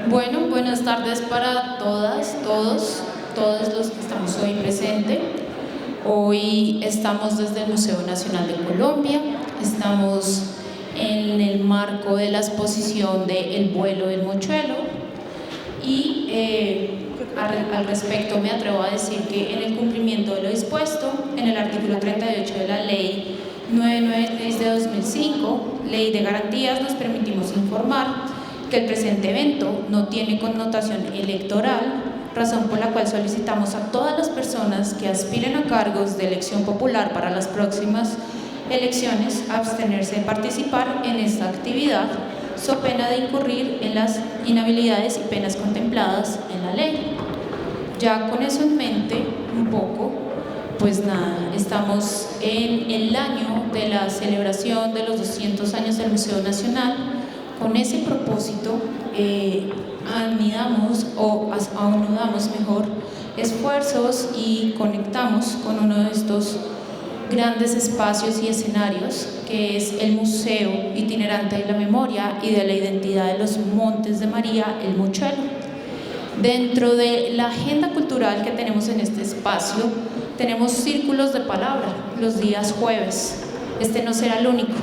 Bueno, buenas tardes para todas, todos los que estamos hoy presentes. Hoy estamos desde el Museo Nacional de Colombia, estamos en el marco de la exposición de El vuelo del mochuelo y al respecto me atrevo a decir que en el cumplimiento de lo dispuesto en el artículo 38 de la Ley 996 de 2005, Ley de Garantías, nos permitimos informar que el presente evento no tiene connotación electoral, razón por la cual solicitamos a todas las personas que aspiren a cargos de elección popular para las próximas elecciones abstenerse de participar en esta actividad, so pena de incurrir en las inhabilidades y penas contempladas en la ley. Ya con eso en mente, un poco, pues nada, estamos en el año de la celebración de los 200 años del Museo Nacional. Con ese propósito, anudamos mejor esfuerzos y conectamos con uno de estos grandes espacios y escenarios que es el Museo Itinerante de la Memoria y de la Identidad de los Montes de María, el Mochuelo. Dentro de la agenda cultural que tenemos en este espacio, tenemos círculos de palabra los días jueves. Este no será el único.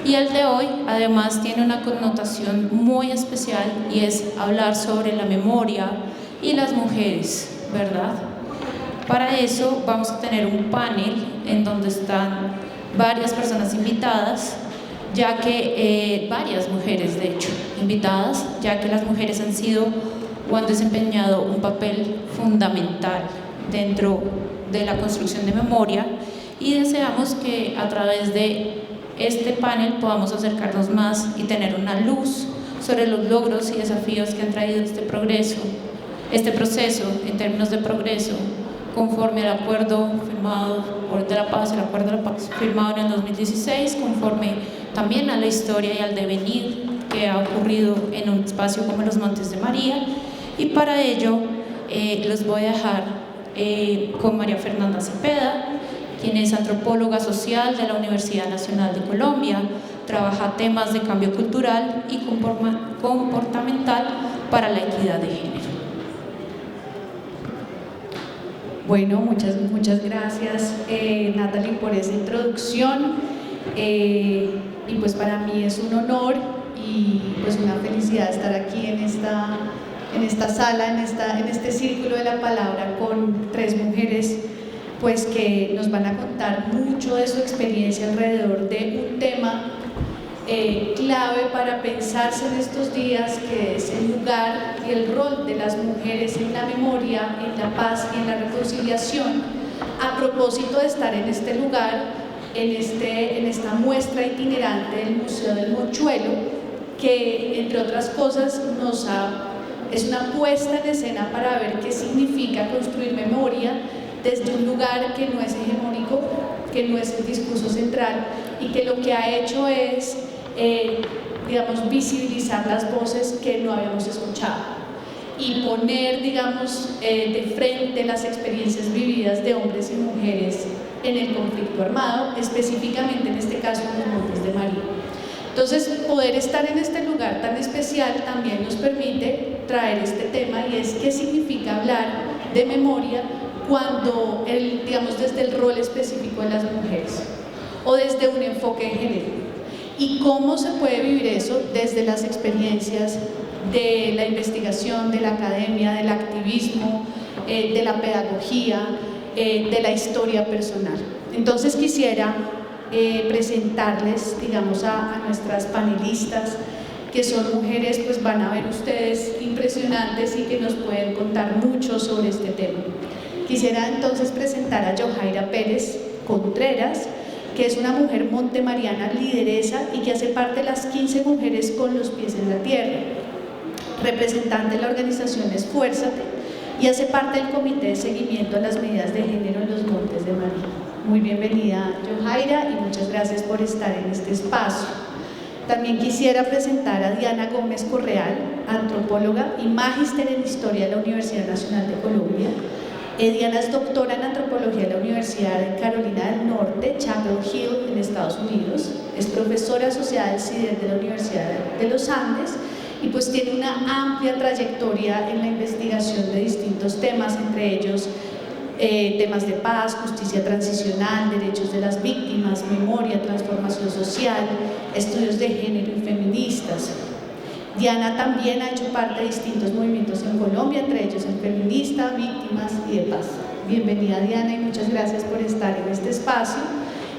Y el de hoy, además, tiene una connotación muy especial y es hablar sobre la memoria y las mujeres, ¿verdad? Para eso vamos a tener un panel en donde están varias personas invitadas, ya que varias mujeres, de hecho, invitadas, ya que las mujeres han sido o han desempeñado un papel fundamental dentro de la construcción de memoria y deseamos que a través de este panel podamos acercarnos más y tener una luz sobre los logros y desafíos que han traído este proceso en términos de progreso, conforme al acuerdo firmado de la paz, el acuerdo de la paz firmado en el 2016, conforme también a la historia y al devenir que ha ocurrido en un espacio como los Montes de María. Y para ello los voy a dejar con María Fernanda Cepeda, quien es antropóloga social de la Universidad Nacional de Colombia, trabaja temas de cambio cultural y comportamental para la equidad de género. Bueno, muchas gracias Natalie por esa introducción y pues para mí es un honor y pues una felicidad estar aquí en esta sala, en este círculo de la palabra con tres mujeres pues que nos van a contar mucho de su experiencia alrededor de un tema clave para pensarse en estos días, que es el lugar y el rol de las mujeres en la memoria, en la paz y en la reconciliación, a propósito de estar en este lugar, en esta muestra itinerante del Museo del Mochuelo, que entre otras cosas es una puesta en escena para ver qué significa construir memoria desde un lugar que no es hegemónico, que no es el discurso central y que lo que ha hecho es, digamos, visibilizar las voces que no habíamos escuchado y poner, digamos, de frente las experiencias vividas de hombres y mujeres en el conflicto armado, específicamente en este caso en los Montes de María. Entonces, poder estar en este lugar tan especial también nos permite traer este tema, y es qué significa hablar de memoria cuando, digamos, desde el rol específico de las mujeres o desde un enfoque de género, y cómo se puede vivir eso desde las experiencias de la investigación, de la academia, del activismo, de la pedagogía, de la historia personal. Entonces quisiera presentarles, digamos, a nuestras panelistas, que son mujeres, pues van a ver ustedes impresionantes y que nos pueden contar mucho sobre este tema. Quisiera entonces presentar a Yojaira Pérez Contreras, que es una mujer montemariana lideresa y que hace parte de las 15 mujeres con los pies en la tierra, representante de la organización Esfuérzate y hace parte del comité de seguimiento a las medidas de género en los Montes de María. Muy bienvenida, Yojaira, y muchas gracias por estar en este espacio. También quisiera presentar a Diana Gómez Correal, antropóloga y magíster en Historia de la Universidad Nacional de Colombia. Diana es doctora en antropología de la Universidad de Carolina del Norte, Chapel Hill, en Estados Unidos. Es profesora asociada del CIDER de la Universidad de los Andes y pues tiene una amplia trayectoria en la investigación de distintos temas, entre ellos temas de paz, justicia transicional, derechos de las víctimas, memoria, transformación social, estudios de género y feministas. Diana también ha hecho parte de distintos movimientos en Colombia, entre ellos el feminista, víctimas y de paz. Bienvenida Diana y muchas gracias por estar en este espacio.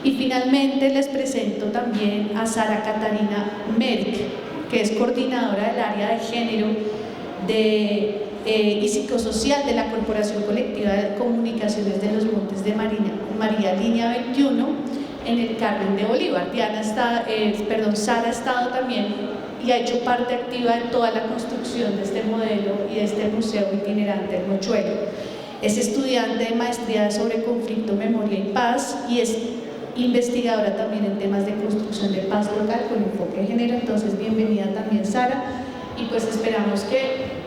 Y finalmente les presento también a Sara Catarina Merck, que es coordinadora del área de género y psicosocial de la Corporación Colectiva de Comunicaciones de los Montes de María Línea 21 en el Carmen de Bolívar. Sara ha estado también y ha hecho parte activa de toda la construcción de este modelo y de este museo itinerante El Mochuelo. Es estudiante de maestría sobre conflicto, memoria y paz y es investigadora también en temas de construcción de paz local con enfoque de género. Entonces, bienvenida también Sara, y pues esperamos que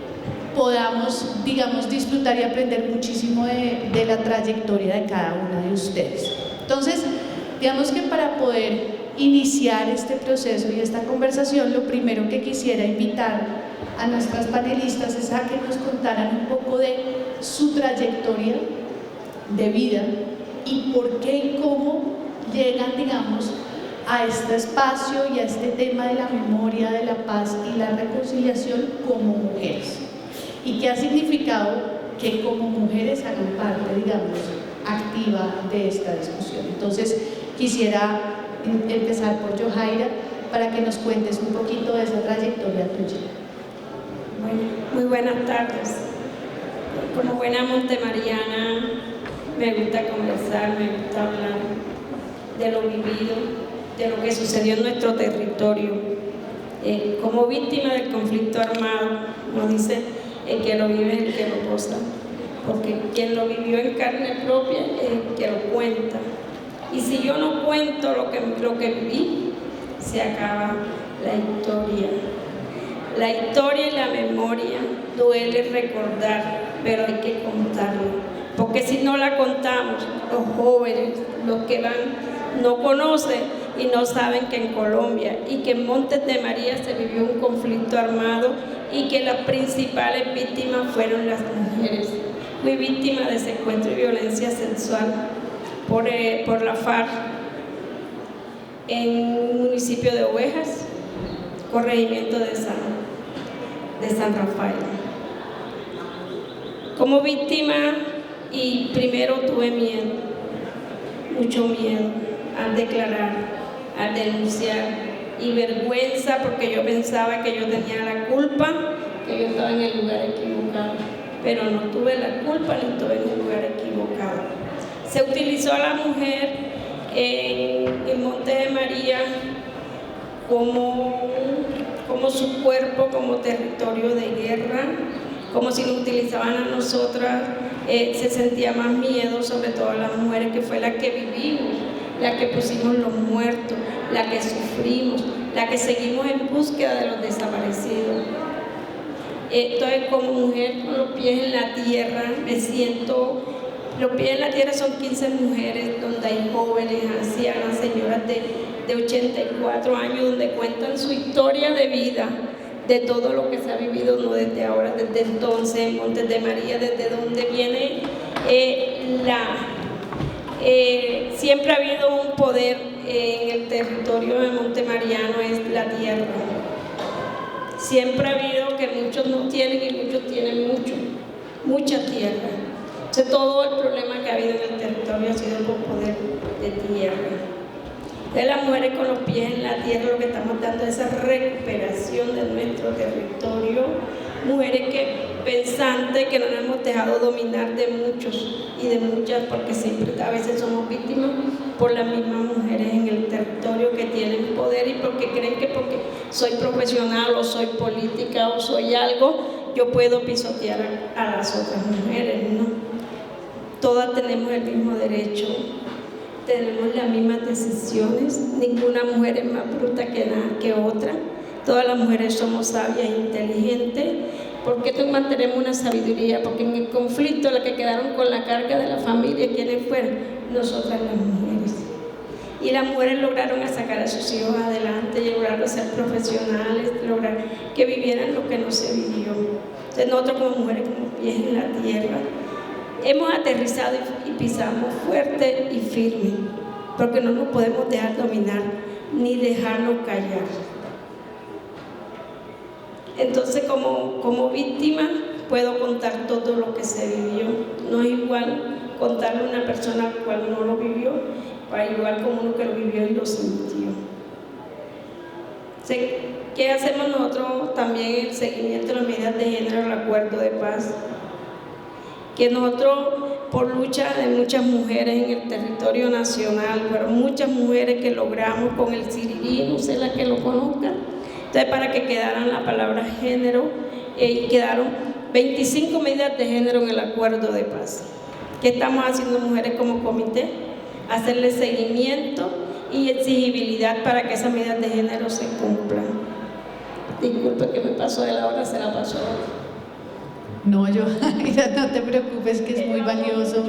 podamos, digamos, disfrutar y aprender muchísimo de la trayectoria de cada una de ustedes. Entonces, digamos que para poder iniciar este proceso y esta conversación, lo primero que quisiera invitar a nuestras panelistas es a que nos contaran un poco de su trayectoria de vida y por qué y cómo llegan, digamos, a este espacio y a este tema de la memoria, de la paz y la reconciliación como mujeres. Y qué ha significado que como mujeres hagan parte, digamos, activa de esta discusión. Entonces, quisiera empezar por Yohaira para que nos cuentes un poquito de esa trayectoria tuya. Bueno, muy buenas tardes. Como buena montemariana, me gusta conversar, me gusta hablar de lo vivido, de lo que sucedió en nuestro territorio. Como víctima del conflicto armado, nos dice el que lo vive es el que lo goza, porque quien lo vivió en carne propia es el que lo cuenta. Y si yo no cuento lo que viví, se acaba la historia. La historia y la memoria duele recordar, pero hay que contarla, porque si no la contamos, los jóvenes, los que van, no conocen y no saben que en Colombia y que en Montes de María se vivió un conflicto armado y que las principales víctimas fueron las mujeres. Fui víctima de secuestro y violencia sexual por la FARC en un municipio de Ovejas, corregimiento de San Rafael. Como víctima, y primero tuve miedo, mucho miedo al declarar, al denunciar, y vergüenza porque yo pensaba que yo tenía la culpa, que yo estaba en el lugar equivocado, pero no tuve la culpa ni estuve en el lugar equivocado. Se utilizó a la mujer en el Monte de María como su cuerpo, como territorio de guerra, como si lo utilizaban a nosotras. Se sentía más miedo, sobre todo a las mujeres, que fue la que vivimos, la que pusimos los muertos, la que sufrimos, la que seguimos en búsqueda de los desaparecidos. Entonces, como mujer con los pies en la tierra, me siento, los pies en la tierra son 15 mujeres, donde hay jóvenes, ancianas, señoras de 84 años, donde cuentan su historia de vida, de todo lo que se ha vivido, no desde ahora, desde entonces, en Montes de María, desde donde viene siempre ha habido un poder en el territorio de Montemariano, es la tierra. Siempre ha habido que muchos no tienen y muchos tienen mucha tierra. Entonces, todo el problema que ha habido en el territorio ha sido por poder de tierra. De las mujeres con los pies en la tierra, lo que estamos dando es esa recuperación de nuestro territorio. Mujeres pensantes, que no nos hemos dejado dominar de muchos y de muchas, porque siempre a veces somos víctimas por las mismas mujeres en el territorio que tienen poder, y porque creen que porque soy profesional o soy política o soy algo, yo puedo pisotear a las otras mujeres, ¿no? Todas tenemos el mismo derecho, tenemos las mismas decisiones, ninguna mujer es más bruta que otra, todas las mujeres somos sabias e inteligentes. ¿Por qué mantenemos una sabiduría? Porque en el conflicto las que quedaron con la carga de la familia, ¿quiénes fueron? Nosotras las mujeres. y las mujeres lograron sacar a sus hijos adelante, y lograron ser profesionales, lograr que vivieran lo que no se vivió. Entonces nosotros como mujeres, como pies en la tierra, hemos aterrizado y pisamos fuerte y firme, porque no nos podemos dejar dominar ni dejarnos callar. Entonces como víctima puedo contar todo lo que se vivió. No es igual contarle a una persona cual no lo vivió, para igual como uno que lo vivió y lo sintió. ¿Qué hacemos nosotros también en el seguimiento de las medidas de género del acuerdo de paz? Que nosotros, por lucha de muchas mujeres en el territorio nacional, pero muchas mujeres que logramos con el Sirirí, no sé la que lo conozcan, entonces para que quedaran la palabra género, y quedaron 25 medidas de género en el acuerdo de paz. ¿Qué estamos haciendo mujeres como comité? Hacerle seguimiento y exigibilidad para que esas medidas de género se cumplan. Disculpe que me pasó de la hora, se la pasó. No, no te preocupes, que es muy valioso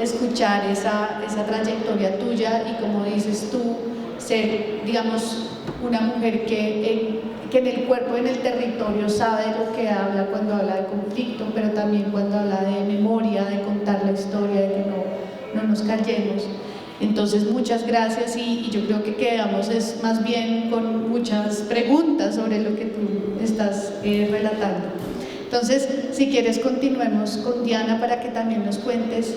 escuchar esa trayectoria tuya y, como dices tú, ser, digamos, una mujer que en el cuerpo, en el territorio, sabe de lo que habla cuando habla de conflicto, pero también cuando habla de memoria, de contar la historia, de que no nos callemos. Entonces, muchas gracias, y yo creo que quedamos más bien con muchas preguntas sobre lo que tú estás relatando. Entonces, si quieres, continuemos con Diana para que también nos cuentes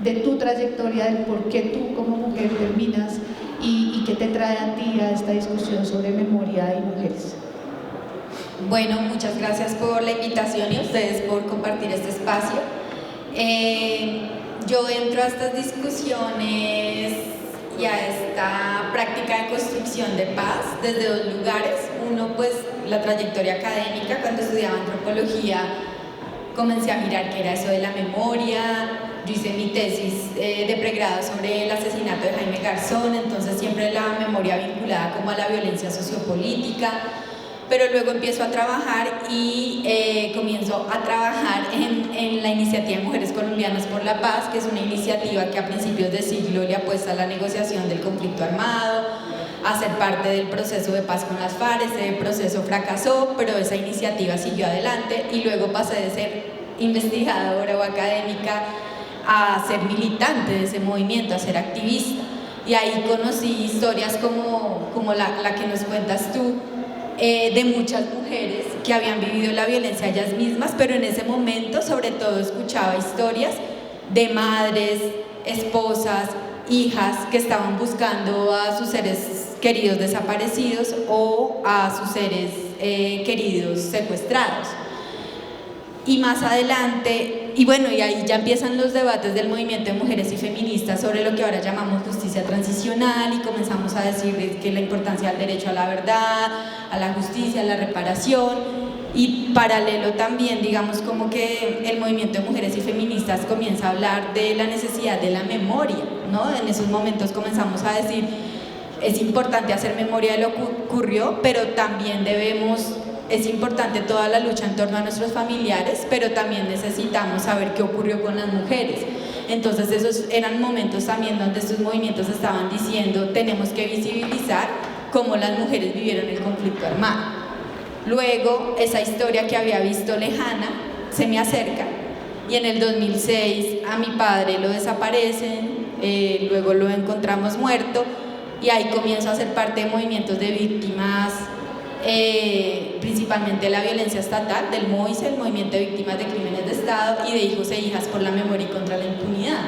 de tu trayectoria, del por qué tú como mujer terminas y qué te trae a ti a esta discusión sobre memoria y mujeres. Bueno, muchas gracias por la invitación y a ustedes por compartir este espacio. Yo entro a estas discusiones y a esta práctica de construcción de paz desde dos lugares. Uno, pues, la trayectoria académica. Cuando estudiaba antropología comencé a mirar qué era eso de la memoria. Yo hice mi tesis de pregrado sobre el asesinato de Jaime Garzón, entonces siempre la memoria vinculada como a la violencia sociopolítica. Pero luego empiezo a trabajar y comienzo a trabajar en la iniciativa Mujeres Colombianas por la Paz, que es una iniciativa que a principios de siglo le apuesta a la negociación del conflicto armado, a ser parte del proceso de paz con las FARC. Ese proceso fracasó, pero esa iniciativa siguió adelante y luego pasé de ser investigadora o académica a ser militante de ese movimiento, a ser activista. Y ahí conocí historias como la que nos cuentas tú, de muchas mujeres que habían vivido la violencia ellas mismas, pero en ese momento sobre todo escuchaba historias de madres, esposas, hijas que estaban buscando a sus seres queridos desaparecidos o a sus seres queridos secuestrados. Y más adelante, y bueno, y ahí ya empiezan los debates del movimiento de mujeres y feministas sobre lo que ahora llamamos justicia transicional, y comenzamos a decir que la importancia del derecho a la verdad, a la justicia, a la reparación, y paralelo también, digamos, como que el movimiento de mujeres y feministas comienza a hablar de la necesidad de la memoria, ¿no? En esos momentos comenzamos a decir, es importante hacer memoria de lo que ocurrió, pero también es importante toda la lucha en torno a nuestros familiares, pero también necesitamos saber qué ocurrió con las mujeres. Entonces esos eran momentos también donde estos movimientos estaban diciendo, tenemos que visibilizar cómo las mujeres vivieron el conflicto armado. Luego, esa historia que había visto lejana se me acerca, y en el 2006 a mi padre lo desaparecen, luego lo encontramos muerto, y ahí comienzo a ser parte de movimientos de víctimas, principalmente de la violencia estatal, del MOVICE, el Movimiento de Víctimas de Crímenes de Estado, y de Hijos e Hijas por la Memoria y contra la Impunidad.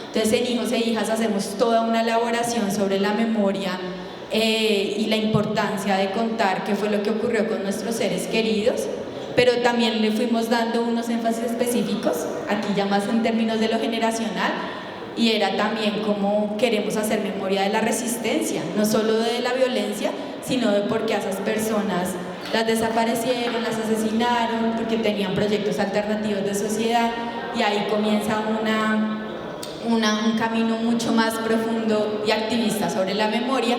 Entonces, en Hijos e Hijas hacemos toda una elaboración sobre la memoria y la importancia de contar qué fue lo que ocurrió con nuestros seres queridos, pero también le fuimos dando unos énfasis específicos, aquí ya más en términos de lo generacional, y era también cómo queremos hacer memoria de la resistencia, no solo de la violencia, sino de por qué a esas personas las desaparecieron, las asesinaron, porque tenían proyectos alternativos de sociedad, y ahí comienza un camino mucho más profundo y activista sobre la memoria,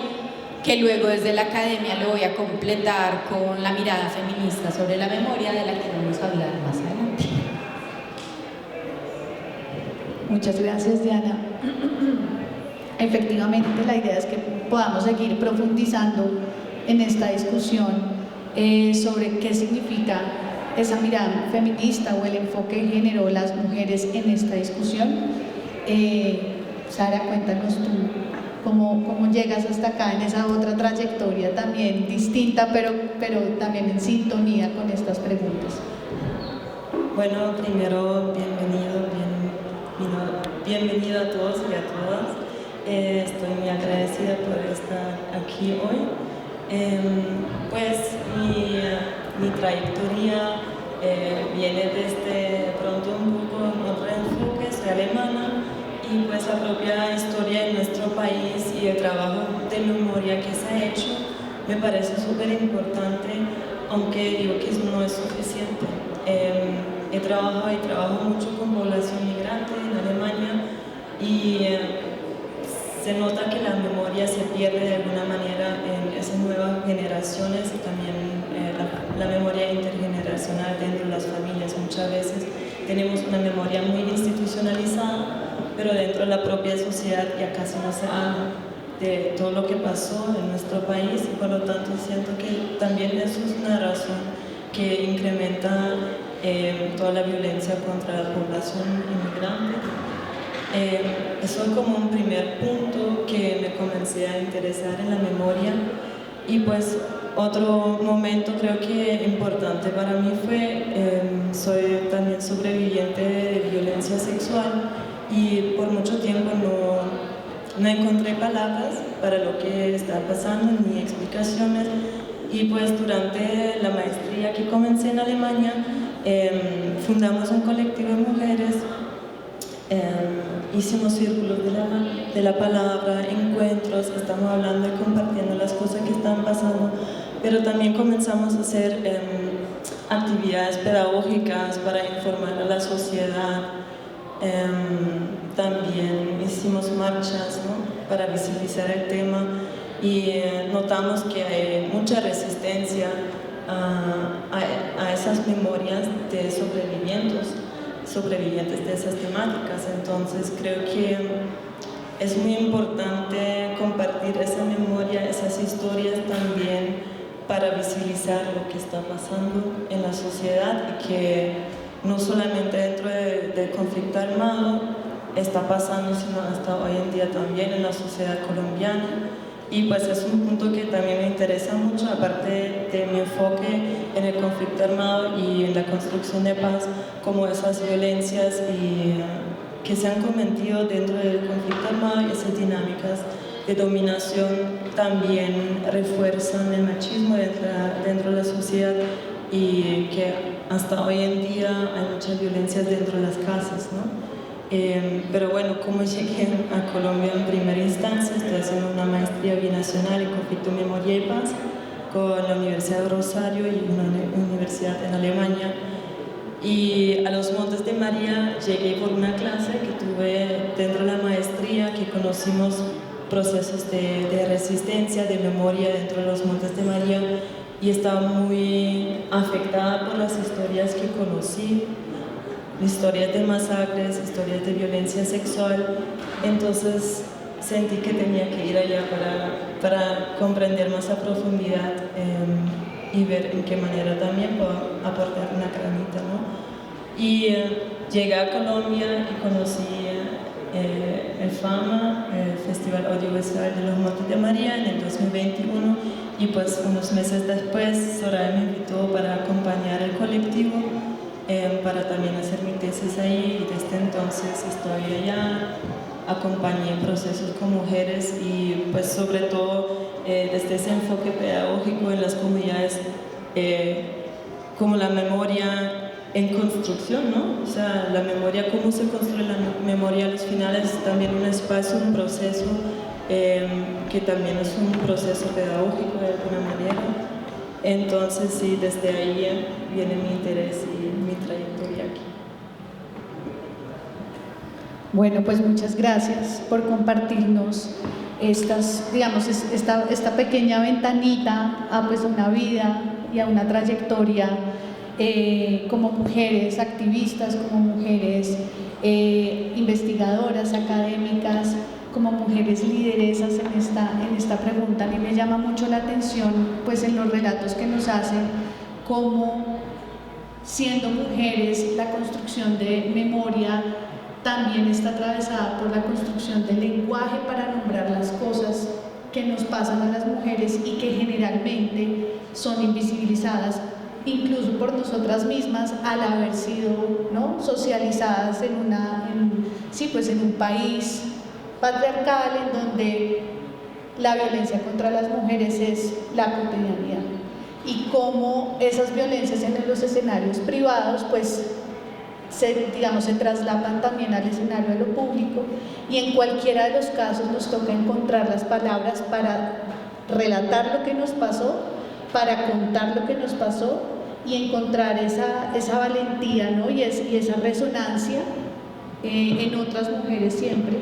que luego desde la academia lo voy a completar con la mirada feminista sobre la memoria, de la que vamos a hablar más adelante. Muchas gracias, Diana. efectivamente la idea es que podamos seguir profundizando en esta discusión sobre qué significa esa mirada feminista o el enfoque de género de las mujeres en esta discusión. Sara, cuéntanos tú cómo llegas hasta acá en esa otra trayectoria también distinta, pero también en sintonía con estas preguntas. Bueno, primero, bienvenido a todos y a todas. Estoy muy agradecida por estar aquí hoy. Pues mi trayectoria viene desde pronto un poco otro enfoque, soy alemana, y pues la propia historia de nuestro país y el trabajo de memoria que se ha hecho me parece súper importante, aunque digo que no es suficiente. He trabajado y trabajo mucho con población migrante en Alemania y se nota que la memoria se pierde de alguna manera en esas nuevas generaciones y también la memoria intergeneracional dentro de las familias. Muchas veces tenemos una memoria muy institucionalizada, pero dentro de la propia sociedad ya casi no se habla de todo lo que pasó en nuestro país y por lo tanto siento que también eso es una razón que incrementa toda la violencia contra la población inmigrante. Eso es como un primer punto que me comencé a interesar en la memoria. Y pues otro momento creo que importante para mí fue, soy también sobreviviente de violencia sexual y por mucho tiempo no encontré palabras para lo que está pasando ni explicaciones. Y pues durante la maestría que comencé en Alemania, fundamos un colectivo de mujeres, hicimos círculos de la palabra, encuentros, estamos hablando y compartiendo las cosas que están pasando, pero también comenzamos a hacer actividades pedagógicas para informar a la sociedad. También hicimos marchas, ¿no?, para visibilizar el tema y notamos que hay mucha resistencia a esas memorias de sobrevivientes de esas temáticas. Entonces creo que es muy importante compartir esa memoria, esas historias también para visibilizar lo que está pasando en la sociedad y que no solamente dentro del conflicto armado está pasando, sino hasta hoy en día también en la sociedad colombiana. Y pues es un punto que también me interesa mucho, aparte de mi enfoque en el conflicto armado y en la construcción de paz, como esas violencias que se han cometido dentro del conflicto armado y esas dinámicas de dominación también refuerzan el machismo dentro de la sociedad y que hasta hoy en día hay muchas violencias dentro de las casas, ¿no? Pero bueno, como llegué a Colombia en primera instancia, estoy haciendo una maestría binacional en conflicto, memoria y paz con la Universidad de Rosario y una universidad en Alemania. Y a los Montes de María llegué por una clase que tuve dentro de la maestría, que conocimos procesos de resistencia, de memoria dentro de los Montes de María, y estaba muy afectada por las historias que conocí, historias de masacres, historias de violencia sexual. Entonces sentí que tenía que ir allá para comprender más a profundidad y ver en qué manera también puedo aportar una granita, ¿no? Y llegué a Colombia y conocí el FAMA, el Festival Audiovisual de los Montes de María, en el 2021, y pues unos meses después Soraya me invitó para acompañar el colectivo, para también hacer mi tesis ahí, y desde entonces estoy allá, acompañé procesos con mujeres y pues sobre todo desde ese enfoque pedagógico en las comunidades, como la memoria en construcción, ¿no? O sea, la memoria, cómo se construye la memoria a los finales, también un espacio, un proceso que también es un proceso pedagógico de alguna manera. Entonces sí, desde ahí viene mi interés y mi trayectoria aquí. Bueno, pues muchas gracias por compartirnos esta pequeña ventanita a pues una vida y a una trayectoria como mujeres activistas, como mujeres investigadoras, académicas, como mujeres lideresas en esta pregunta. A mí me llama mucho la atención, pues en los relatos que nos hacen, cómo siendo mujeres la construcción de memoria también está atravesada por la construcción del lenguaje para nombrar las cosas que nos pasan a las mujeres y que generalmente son invisibilizadas incluso por nosotras mismas al haber sido, ¿no?, socializadas en un país patriarcal en donde la violencia contra las mujeres es la cotidianidad, y cómo esas violencias en los escenarios privados pues se traslapan también al escenario de lo público, y en cualquiera de los casos nos toca encontrar las palabras para relatar lo que nos pasó, para contar lo que nos pasó y encontrar esa valentía, ¿no?, y esa resonancia en otras mujeres siempre,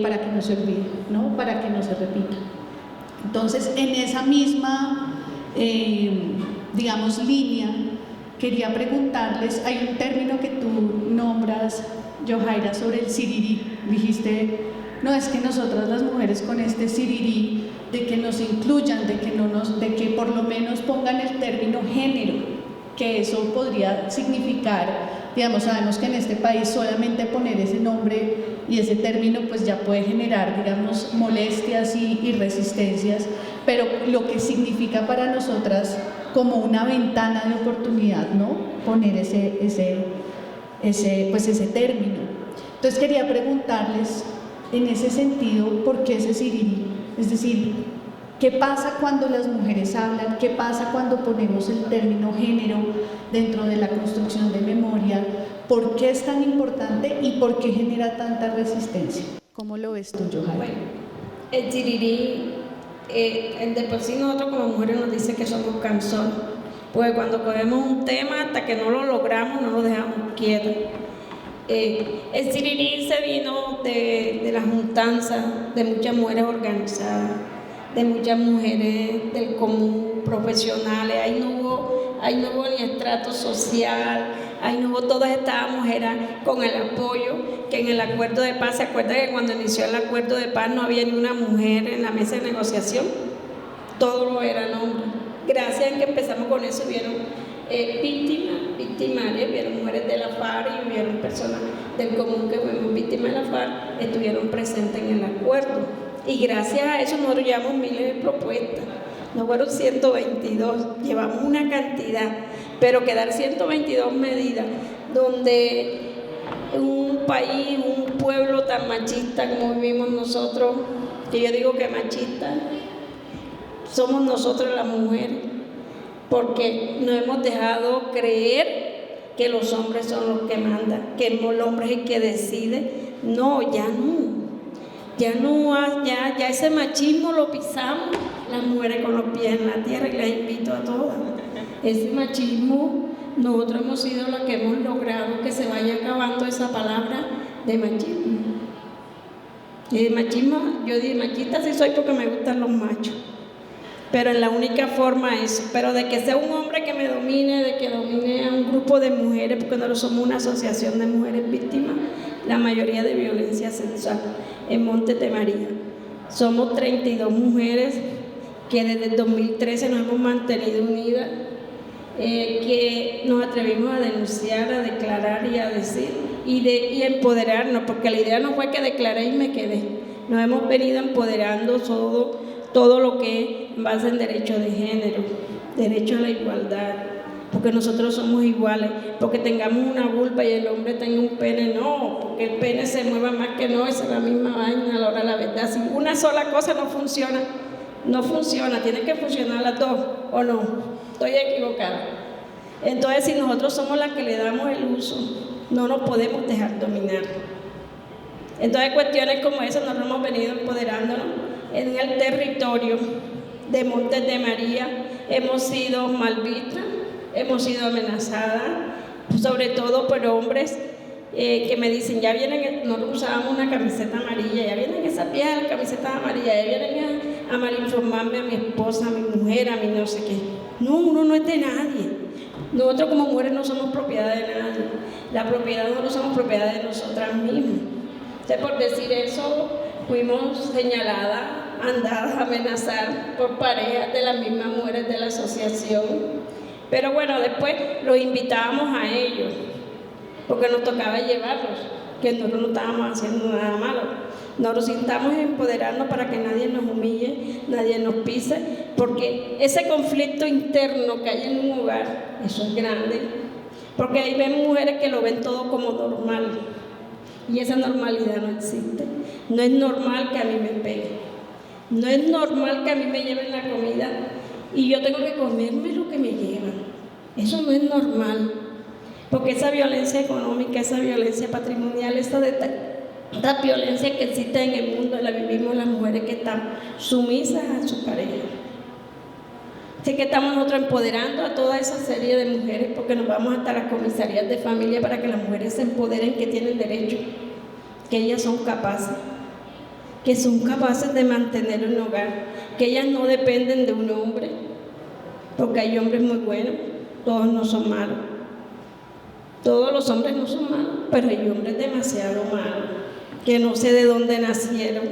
para que no se olvide, ¿no?, para que no se repita. Entonces, en esa misma, línea, quería preguntarles, hay un término que tú nombras, Yojaira, sobre el sirirí. Dijiste, no, es que nosotras las mujeres con este sirirí, de que nos incluyan, de que por lo menos pongan el término género, que eso podría significar, sabemos que en este país solamente poner ese nombre y ese término pues ya puede generar, molestias y resistencias, pero lo que significa para nosotras como una ventana de oportunidad, ¿no?, poner ese término. Entonces quería preguntarles en ese sentido, ¿por qué ese sirirí? Es decir, ¿qué pasa cuando las mujeres hablan? ¿Qué pasa cuando ponemos el término género dentro de la construcción de memoria? ¿Por qué es tan importante y por qué genera tanta resistencia? ¿Cómo lo ves tú, Yojaira? Bueno, el sirirí, de por sí nosotros como mujeres nos dice que somos canzones, porque cuando cogemos un tema hasta que no lo logramos no lo dejamos quieto. El sirirí se vino de la juntanza de muchas mujeres organizadas, de muchas mujeres del común, profesionales. Ahí no hubo ni estrato social, ahí no hubo, todas estábamos con el apoyo que en el acuerdo de paz. ¿Se acuerdan que cuando inició el acuerdo de paz no había ni una mujer en la mesa de negociación? Todos lo eran hombres. Gracias a que empezamos con eso, vieron victimarias, vieron mujeres de la FARC y vieron personas del común que fuimos víctimas de la FARC, estuvieron presentes en el acuerdo. Y gracias a eso nosotros llevamos miles de propuestas. No fueron 122, llevamos una cantidad, pero quedar 122 medidas donde un país, un pueblo tan machista como vivimos nosotros, que yo digo que machista, somos nosotros las mujeres, porque nos hemos dejado creer que los hombres son los que mandan, que el hombre es el que decide. No, ya ese machismo lo pisamos las mujeres con los pies en la tierra, y las invito a todas. Ese machismo, nosotros hemos sido las que hemos logrado que se vaya acabando esa palabra de machismo. Y de machismo, yo digo machista sí soy porque me gustan los machos, pero en la única forma eso, pero de que sea un hombre que me domine, de que domine a un grupo de mujeres, porque nosotros somos una asociación de mujeres víctimas, la mayoría de violencia sexual en Montes de María. Somos 32 mujeres que desde el 2013 nos hemos mantenido unidas, que nos atrevimos a denunciar, a declarar y a decir, y empoderarnos, porque la idea no fue que declaré y me quedé. Nos hemos venido empoderando todo lo que es en base al derecho de género, derecho a la igualdad, porque nosotros somos iguales, porque tengamos una vulva y el hombre tenga un pene, no, porque el pene se mueva más que no, esa es la misma vaina a la hora de la verdad. Si una sola cosa no funciona, tienen que funcionar las dos, ¿o no? Estoy equivocada. Entonces, si nosotros somos las que le damos el uso, no nos podemos dejar dominar. Entonces, cuestiones como esas nos hemos venido empoderándonos en el territorio de Montes de María. Hemos sido mal vistas, hemos sido amenazadas, sobre todo por hombres que me dicen, ya vienen, nosotros usábamos una camiseta amarilla, ya vienen esas viejas camisetas amarillas, ya vienen a malinformarme a mi esposa, a mi mujer, a mi no sé qué. No, uno no es de nadie. Nosotros como mujeres no somos propiedad de nadie. La propiedad nosotros somos propiedad de nosotras mismas. Entonces, por decir eso, fuimos señaladas, andadas, amenazadas por parejas de las mismas mujeres de la asociación. Pero bueno, después los invitábamos a ellos, porque nos tocaba llevarlos, que nosotros no estábamos haciendo nada malo. Nosotros intentamos empoderarnos para que nadie nos humille, nadie nos pise, porque ese conflicto interno que hay en un hogar, eso es grande, porque ahí ven mujeres que lo ven todo como normal, y esa normalidad no existe. No es normal que a mí me peguen, no es normal que a mí me lleven la comida y yo tengo que comerme lo que me llevan. Eso no es normal, porque esa violencia económica, esa violencia patrimonial, esta violencia que existe en el mundo la vivimos las mujeres que están sumisas a su pareja. Así que estamos nosotros empoderando a toda esa serie de mujeres, porque nos vamos hasta las comisarías de familia para que las mujeres se empoderen, que tienen derecho, que ellas son capaces, de mantener un hogar, que ellas no dependen de un hombre, porque hay hombres muy buenos, todos no son malos, todos los hombres no son malos, pero hay hombres demasiado malos, que no sé de dónde nacieron.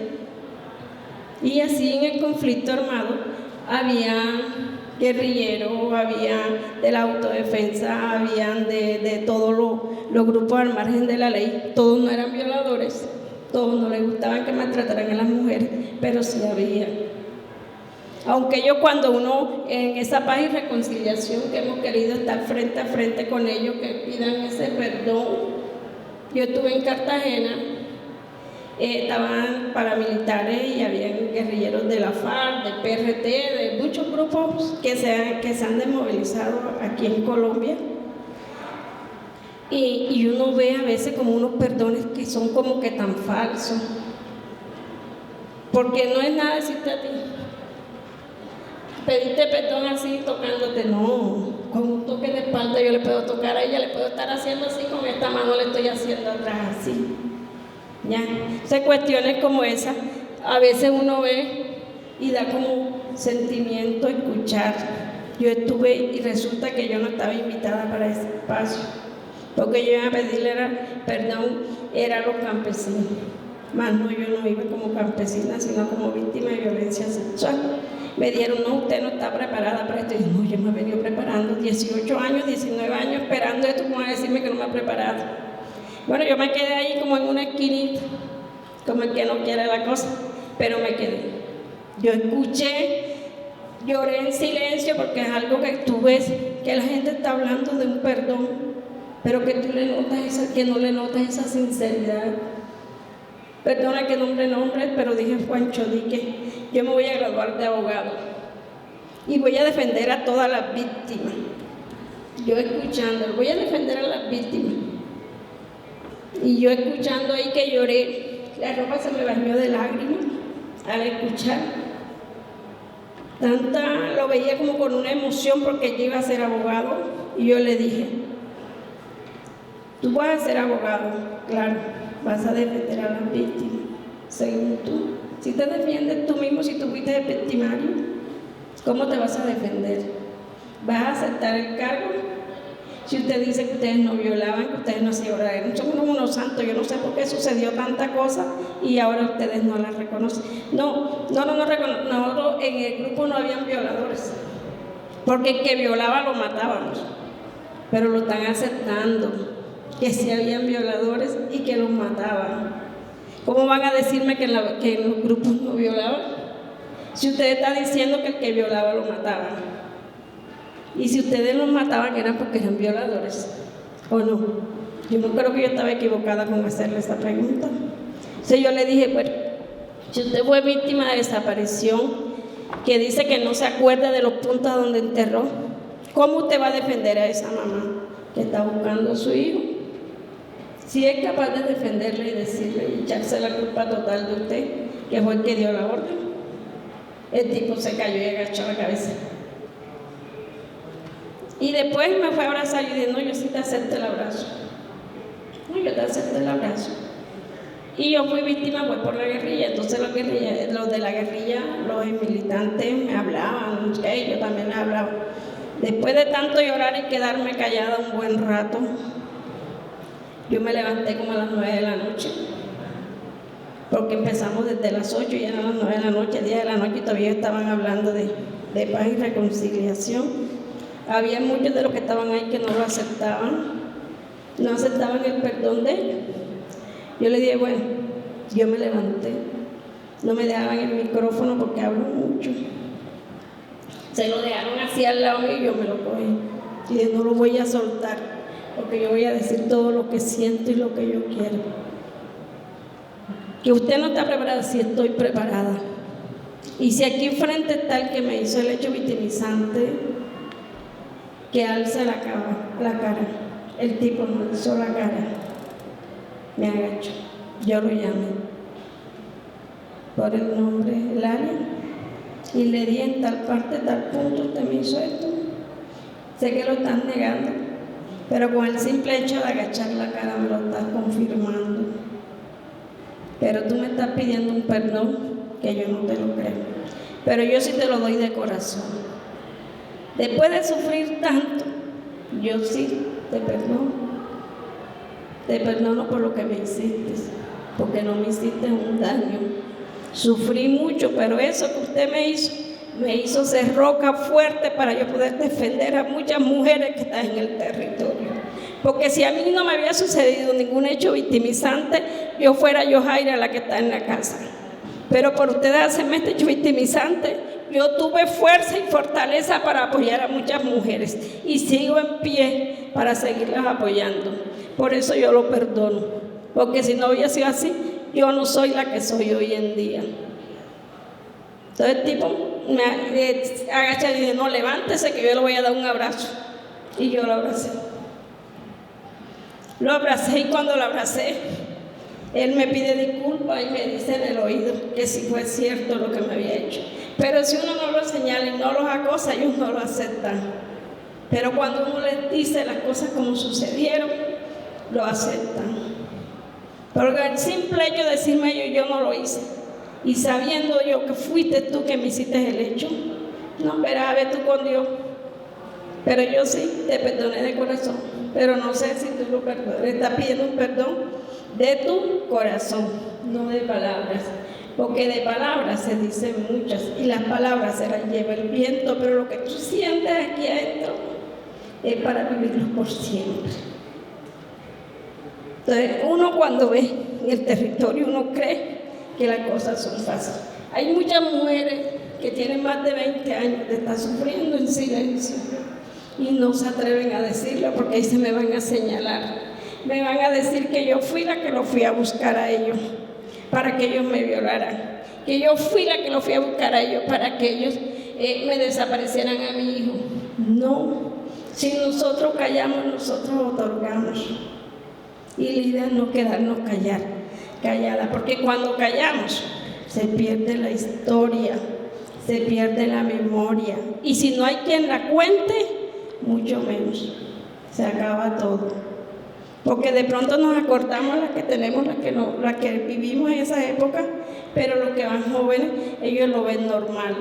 Y así en el conflicto armado había guerrilleros, había de la autodefensa, habían de todos los grupos al margen de la ley. Todos no eran violadores, todos no les gustaban que maltrataran a las mujeres, pero sí había. Aunque yo, cuando uno en esa paz y reconciliación que hemos querido estar frente a frente con ellos, que pidan ese perdón. Yo estuve en Cartagena, estaban paramilitares y habían guerrilleros de la FARC, de PRT, de muchos grupos que se han desmovilizado aquí en Colombia. Y uno ve a veces como unos perdones que son como que tan falsos, porque no es nada decirte a ti, pedirte perdón así tocándote, no, con un toque de espalda yo le puedo tocar a ella, le puedo estar haciendo así, con esta mano le estoy haciendo atrás así, ya. O sea, cuestiones como esas, a veces uno ve y da como sentimiento escuchar. Yo estuve y resulta que yo no estaba invitada para ese espacio, porque yo iba a pedirle perdón era a los campesinos, más no, yo no iba como campesina, sino como víctima de violencia sexual. Me dieron, no, usted no está preparada para esto. Y yo, no, yo me he venido preparando 18 años, 19 años esperando esto, ¿cómo va a decirme que no me ha preparado? Bueno, yo me quedé ahí como en una esquinita, como el que no quiere la cosa, pero me quedé. Yo escuché, lloré en silencio, porque es algo que tú ves, que la gente está hablando de un perdón, pero que tú que no le notas esa sinceridad. Perdona que nombre, pero dije, Juancho, di que yo me voy a graduar de abogado y voy a defender a todas las víctimas. Yo escuchando, voy a defender a las víctimas. Y yo escuchando ahí que lloré, la ropa se me bañó de lágrimas al escuchar. Lo veía como con una emoción, porque yo iba a ser abogado, y yo le dije, tú vas a ser abogado, claro, vas a defender a las víctimas, según tú. Si te defiendes tú mismo, si tú fuiste el victimario, ¿cómo te vas a defender? ¿Vas a aceptar el cargo? Si usted dice que ustedes no violaban, que ustedes no hacían orar, son unos santos, yo no sé por qué sucedió tanta cosa y ahora ustedes no las reconocen. No reconocen. Nosotros en el grupo no habían violadores, porque el que violaba lo matábamos, pero lo están aceptando, que sí habían violadores y que los mataban. ¿Cómo van a decirme que en los grupos no violaban? Si usted está diciendo que el que violaba lo mataban. Y si ustedes los mataban, eran porque eran violadores, ¿o no? Yo no creo que yo estaba equivocada con hacerle esa pregunta. Entonces yo le dije, bueno, si usted fue víctima de desaparición, que dice que no se acuerda de los puntos donde enterró, ¿cómo usted va a defender a esa mamá que está buscando a su hijo? Si es capaz de defenderle y decirle y echarse la culpa total de usted, que fue el que dio la orden. El tipo se cayó y agachó la cabeza. Y después me fue a abrazar y dije, no, yo sí te acepto el abrazo. No, yo te acepto el abrazo. Y yo fui víctima pues por la guerrilla. Entonces los de la guerrilla, los militantes me hablaban, yo también les hablaba. Después de tanto llorar y quedarme callada un buen rato, yo me levanté como a las 9 de la noche. porque empezamos desde las 8 y eran las 9 de la noche, 10 de la noche, y todavía estaban hablando de paz y reconciliación. Había muchos de los que estaban ahí que no lo aceptaban, no aceptaban el perdón de ellos. Yo le dije, bueno, yo me levanté, no me dejaban el micrófono porque hablo mucho. Se lo dejaron así al lado mío y yo me lo cogí. Y dije, no lo voy a soltar, porque yo voy a decir todo lo que siento y lo que yo quiero. Que usted no está preparada, sí estoy preparada. Y si aquí enfrente está el que me hizo el hecho victimizante, que alce la cara. El tipo me hizo la cara. Me agacho. Yo lo llamé por el nombre, el área, y le di en tal parte, tal punto, usted me hizo esto. Sé que lo estás negando, pero con el simple hecho de agachar la cara me lo estás confirmando. Pero tú me estás pidiendo un perdón que yo no te lo creo. Pero yo sí te lo doy de corazón. Después de sufrir tanto, yo sí te perdono. Te perdono por lo que me hiciste, porque no me hiciste un daño. Sufrí mucho, pero eso que usted me hizo ser roca fuerte para yo poder defender a muchas mujeres que están en el territorio. Porque si a mí no me había sucedido ningún hecho victimizante, yo fuera Yojaira la que está en la casa. Pero por ustedes hacerme este hecho victimizante, yo tuve fuerza y fortaleza para apoyar a muchas mujeres. Y sigo en pie para seguirlas apoyando. Por eso yo lo perdono. Porque si no hubiera sido así, yo no soy la que soy hoy en día. Entonces el tipo me agacha y dice, no, levántese que yo le voy a dar un abrazo. Y yo lo abracé. Lo abracé y cuando lo abracé, él me pide disculpas y me dice en el oído que sí fue cierto lo que me había hecho. Pero si uno no lo señala y no los acosa, ellos no lo aceptan. Pero cuando uno les dice las cosas como sucedieron, lo aceptan. Porque el simple hecho de decirme yo no lo hice, y sabiendo yo que fuiste tú que me hiciste el hecho, no, pero a ver tú con Dios. Pero yo sí te perdoné de corazón, pero no sé si tú lo perdonas. Le estás pidiendo un perdón de tu corazón, no de palabras. Porque de palabras se dicen muchas y las palabras se las lleva el viento, pero lo que tú sientes aquí adentro es para vivirlo por siempre. Entonces, uno cuando ve en el territorio, uno cree que las cosas son fáciles. Hay muchas mujeres que tienen más de 20 años de estar sufriendo en silencio y no se atreven a decirlo porque ahí se me van a señalar. Me van a decir que yo fui la que lo fui a buscar a ellos para que ellos me violaran, que yo fui la que lo fui a buscar a ellos para que ellos me desaparecieran a mi hijo. No, si nosotros callamos, nosotros otorgamos. Y la idea es no quedarnos calladas, porque cuando callamos se pierde la historia, se pierde la memoria. Y si no hay quien la cuente, mucho menos. Se acaba todo. Porque de pronto nos acordamos las que tenemos, las que vivimos en esa época, pero los que van jóvenes, ellos lo ven normal.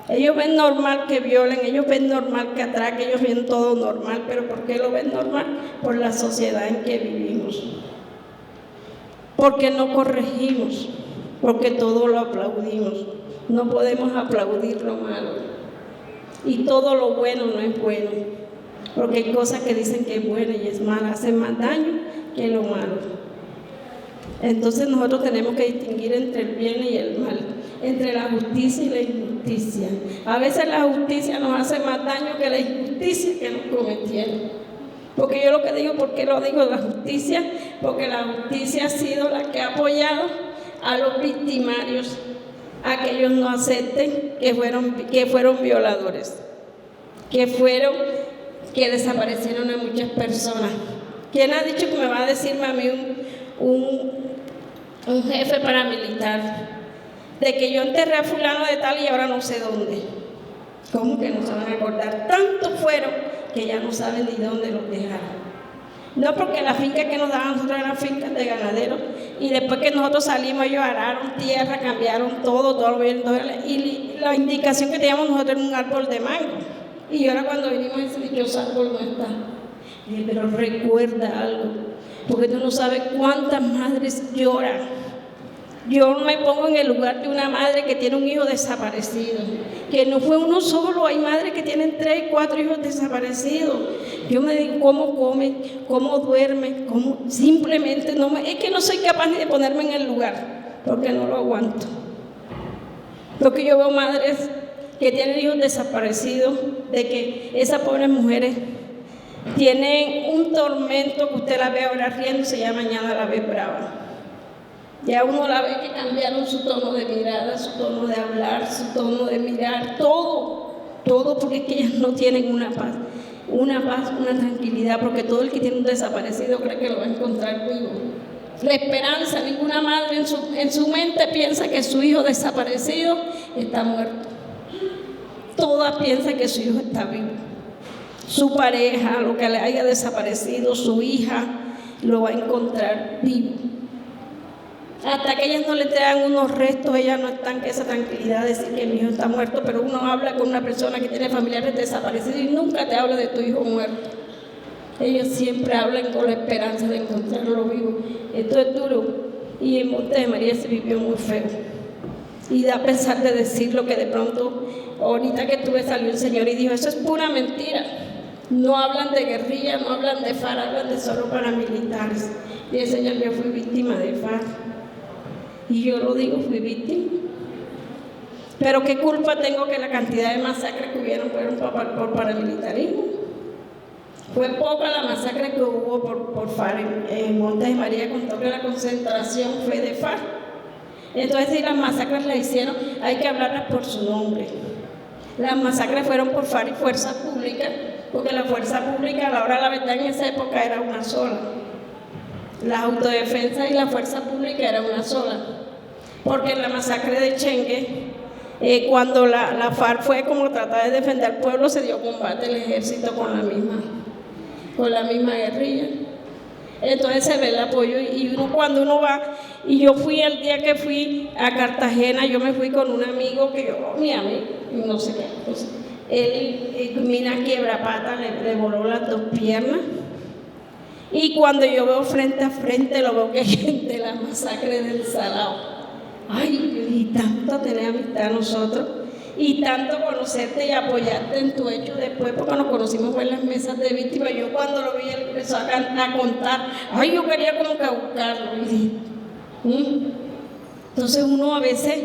Ellos ven normal que violen, ellos ven normal que atraquen, ellos ven todo normal. ¿Pero por qué lo ven normal? Por la sociedad en que vivimos. Porque no corregimos, porque todo lo aplaudimos. No podemos aplaudir lo malo. Y todo lo bueno no es bueno. Porque hay cosas que dicen que es buena y es mala, hacen más daño que lo malo. Entonces nosotros tenemos que distinguir entre el bien y el mal, entre la justicia y la injusticia. A veces la justicia nos hace más daño que la injusticia que nos cometieron. Porque yo lo que digo, ¿por qué lo digo la justicia? Porque la justicia ha sido la que ha apoyado a los victimarios a que ellos no acepten que fueron violadores, que desaparecieron a muchas personas. ¿Quién ha dicho que me va a decirme a mí un jefe paramilitar de que yo enterré a fulano de tal y ahora no sé dónde? ¿Cómo que no se van a acordar? Tantos fueron que ya no saben ni dónde los dejaron. No, porque las fincas que nos daban nosotros eran fincas de ganaderos, y después que nosotros salimos ellos araron tierra, cambiaron todo lo gobierno, y la indicación que teníamos nosotros era un árbol de mango. Y ahora cuando vinimos ese dichoso árbol no está. Y dije, pero recuerda algo, porque tú no sabes cuántas madres lloran Yo me pongo en el lugar de una madre que tiene un hijo desaparecido, que no fue uno solo, hay madres que tienen 3, 4 hijos desaparecidos. Yo me digo, ¿cómo comen? ¿Cómo duermen? ¿Cómo? Simplemente es que no soy capaz ni de ponerme en el lugar, porque no lo aguanto. Porque yo veo madres que tienen hijos desaparecidos, de que esas pobres mujeres tienen un tormento que usted la ve ahora riéndose, ya mañana la ve brava. Ya uno la ve que cambiaron su tono de mirada, su tono de hablar, su tono de mirar, todo, porque es que ellas no tienen una paz, una tranquilidad, porque todo el que tiene un desaparecido cree que lo va a encontrar vivo. La esperanza, ninguna madre en su mente piensa que su hijo desaparecido está muerto. Todas piensan que su hijo está vivo. Su pareja, lo que le haya desaparecido, su hija, lo va a encontrar vivo. Hasta que ellas no le traigan unos restos, ellas no están con esa tranquilidad de decir que mi hijo está muerto, pero uno habla con una persona que tiene familiares desaparecidos y nunca te habla de tu hijo muerto. Ellos siempre hablan con la esperanza de encontrarlo vivo. Esto es duro y en Monte de María se vivió muy feo. Y da a pesar de decirlo que de pronto, ahorita que estuve salió el Señor y dijo, eso es pura mentira. No hablan de guerrilla, no hablan de FARC, hablan de solo paramilitares. Y el Señor, yo fui víctima de FARC. Y yo lo digo, fui víctima. Pero qué culpa tengo que la cantidad de masacres que hubieron fueron por paramilitarismo. Fue poca la masacre que hubo por FARC en Montes de María, contó que la concentración fue de FARC. Entonces, si las masacres las hicieron, hay que hablarlas por su nombre. Las masacres fueron por FARC y Fuerza Pública, porque la Fuerza Pública, a la hora de la verdad, en esa época era una sola. La autodefensa y la Fuerza Pública era una sola. Porque en la masacre de Chengue, cuando la FARC fue como tratar de defender al pueblo, se dio combate el ejército con la misma guerrilla. Entonces se ve el apoyo y cuando uno va, y yo fui el día que fui a Cartagena, yo me fui con un amigo mi amigo, no sé qué, pues, él mina quiebra-pata, le voló las 2 piernas, y cuando yo veo frente a frente, lo veo que hay gente, la masacre del Salao. Ay, y tanto tener amistad a nosotros, y tanto conocerte y apoyarte en tu hecho después, porque nos conocimos en las mesas de víctimas. Yo cuando lo vi, él empezó a contar, ay, yo quería como que buscarlo, y dije, Entonces uno a veces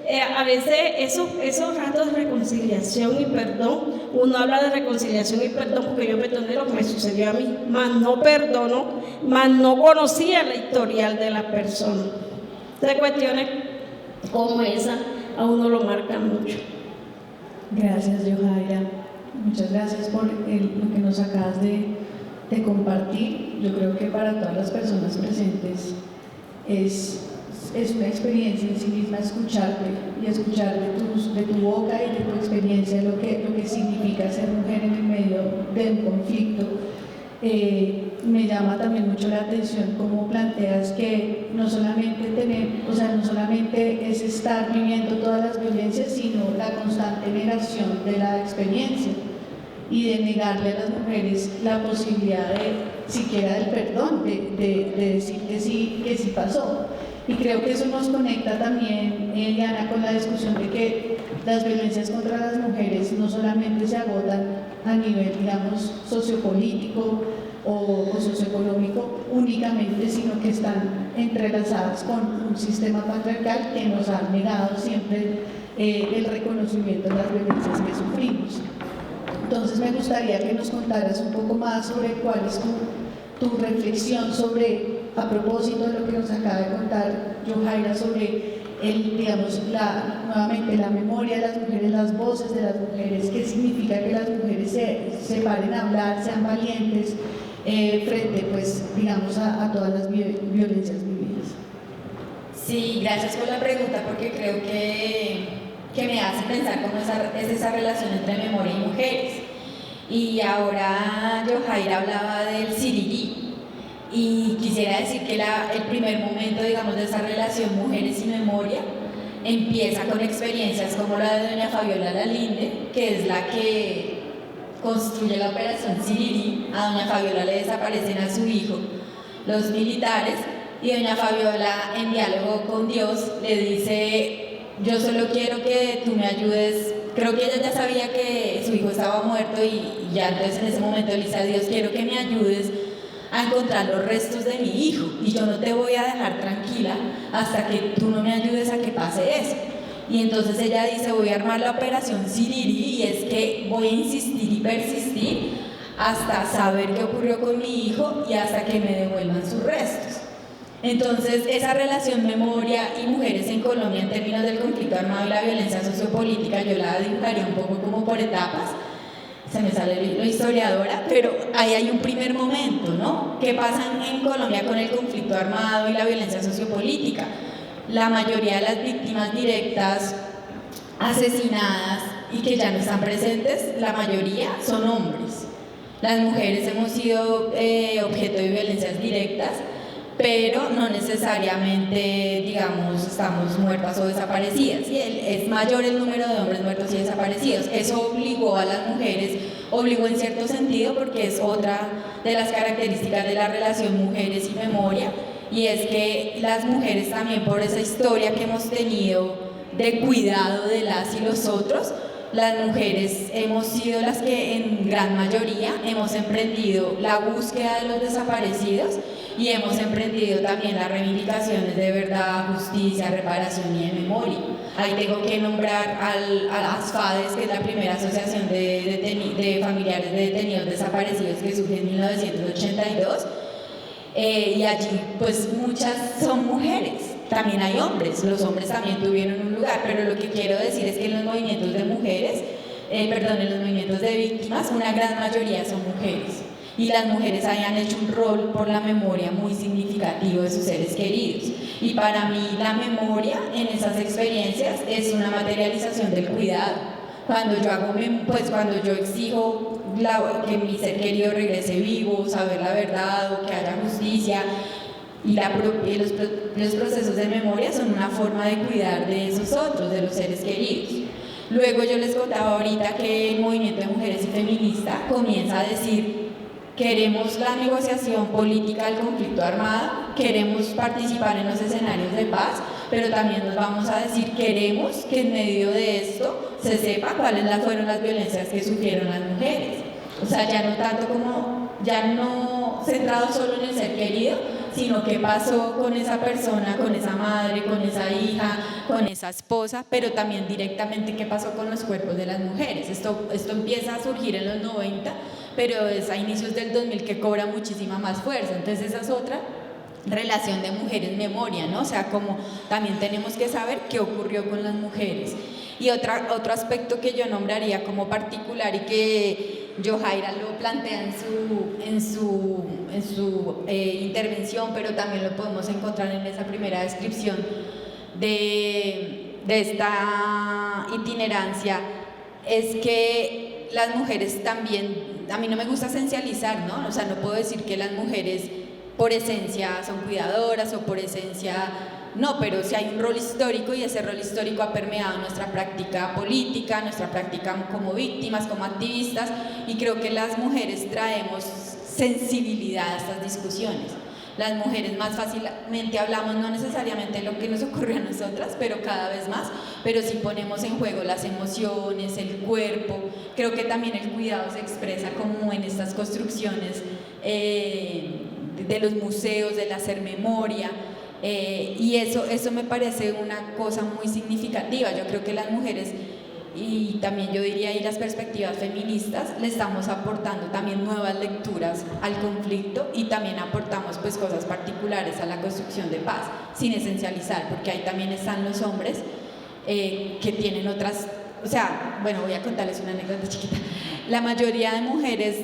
esos ratos de reconciliación y perdón, uno habla de reconciliación y perdón porque yo perdoné lo que me sucedió a mí, más no perdono, más no conocía la historial de la persona. Entonces cuestiones como esa a uno lo marcan mucho. Gracias, Yojaira. Muchas gracias por lo que nos acabas de compartir. Yo creo que para todas las personas presentes es una experiencia en sí misma escucharte y escuchar de tu boca y de tu experiencia lo que significa ser mujer en el medio de un conflicto. Me llama también mucho la atención cómo planteas que no solamente es estar viviendo todas las violencias, sino la constante negación de la experiencia y de negarle a las mujeres la posibilidad siquiera del perdón, de decir que sí pasó. Y creo que eso nos conecta también, Eliana, con la discusión de que las violencias contra las mujeres no solamente se agotan a nivel, digamos, sociopolítico o socioeconómico únicamente, sino que están entrelazadas con un sistema patriarcal que nos ha negado siempre el reconocimiento de las violencias que sufrimos. Entonces me gustaría que nos contaras un poco más sobre cuál es tu reflexión sobre, a propósito de lo que nos acaba de contar Yojaira, sobre nuevamente la memoria de las mujeres, las voces de las mujeres, qué significa que las mujeres se paren a hablar, sean valientes frente, pues, digamos, a todas las violencias vividas. Sí, gracias por la pregunta, porque creo que me hace pensar cómo es esa relación entre memoria y mujeres. Y ahora Yojaira hablaba del sirirí, y quisiera decir que el primer momento, digamos, de esa relación mujeres y memoria empieza con experiencias como la de doña Fabiola Lalinde, que es la que construye la operación Sirirí. A doña Fabiola le desaparecen a su hijo los militares, y doña Fabiola, en diálogo con Dios, le dice: yo solo quiero que tú me ayudes. Creo que ella ya sabía que su hijo estaba muerto y ya entonces en ese momento le dice a Dios: quiero que me ayudes a encontrar los restos de mi hijo y yo no te voy a dejar tranquila hasta que tú no me ayudes a que pase eso. Y entonces ella dice: voy a armar la operación Siriri, y es que voy a insistir y persistir hasta saber qué ocurrió con mi hijo y hasta que me devuelvan sus restos. Entonces, esa relación memoria y mujeres en Colombia en términos del conflicto armado y la violencia sociopolítica, yo la dibujaría un poco como por etapas. Se me sale lo historiadora, pero ahí hay un primer momento, ¿no? ¿Qué pasa en Colombia con el conflicto armado y la violencia sociopolítica? La mayoría de las víctimas directas asesinadas y que ya no están presentes, la mayoría son hombres. Las mujeres hemos sido objeto de violencias directas, pero no necesariamente, digamos, estamos muertas o desaparecidas. Y es mayor el número de hombres muertos y desaparecidos. Eso obligó a las mujeres, obligó en cierto sentido, porque es otra de las características de la relación mujeres y memoria, y es que las mujeres también, por esa historia que hemos tenido de cuidado de las y los otros, las mujeres hemos sido las que en gran mayoría hemos emprendido la búsqueda de los desaparecidos y hemos emprendido también las reivindicaciones de verdad, justicia, reparación y de memoria. Ahí tengo que nombrar a ASFADES, que es la primera asociación de familiares de detenidos desaparecidos que surge en 1982, y allí pues muchas son mujeres. También hay hombres, los hombres también tuvieron un lugar, pero lo que quiero decir es que en los movimientos de mujeres, en los movimientos de víctimas, una gran mayoría son mujeres. Y las mujeres hayan hecho un rol por la memoria muy significativo de sus seres queridos. Y para mí la memoria en esas experiencias es una materialización del cuidado. Cuando yo exijo que mi ser querido regrese vivo, saber la verdad o que haya justicia, y los procesos de memoria son una forma de cuidar de esos otros, de los seres queridos. Luego yo les contaba ahorita que el movimiento de mujeres y feminista comienza a decir: queremos la negociación política del conflicto armado, queremos participar en los escenarios de paz, pero también nos vamos a decir: queremos que en medio de esto se sepa cuáles fueron las violencias que sufrieron las mujeres. O sea, ya no centrado solo en el ser querido, sino qué pasó con esa persona, con esa madre, con esa hija, con esa esposa, pero también directamente qué pasó con los cuerpos de las mujeres. Esto empieza a surgir en los 90, pero es a inicios del 2000 que cobra muchísima más fuerza. Entonces esa es otra relación de mujeres-memoria, ¿no? O sea, como también tenemos que saber qué ocurrió con las mujeres. Y otro aspecto que yo nombraría como particular y que Yojaira lo plantea en su intervención, pero también lo podemos encontrar en esa primera descripción de esta itinerancia, es que las mujeres también, a mí no me gusta esencializar, ¿no? O sea, no puedo decir que las mujeres por esencia son cuidadoras o por esencia... No, pero sí hay un rol histórico y ese rol histórico ha permeado nuestra práctica política, nuestra práctica como víctimas, como activistas, y creo que las mujeres traemos sensibilidad a estas discusiones. Las mujeres más fácilmente hablamos, no necesariamente de lo que nos ocurre a nosotras, pero cada vez más, pero sí ponemos en juego las emociones, el cuerpo. Creo que también el cuidado se expresa como en estas construcciones de los museos, del hacer memoria. Y eso me parece una cosa muy significativa. Yo creo que las mujeres, y también yo diría ahí las perspectivas feministas, le estamos aportando también nuevas lecturas al conflicto y también aportamos pues cosas particulares a la construcción de paz, sin esencializar, porque ahí también están los hombres que tienen otras... O sea, bueno, voy a contarles una anécdota chiquita. La mayoría de mujeres,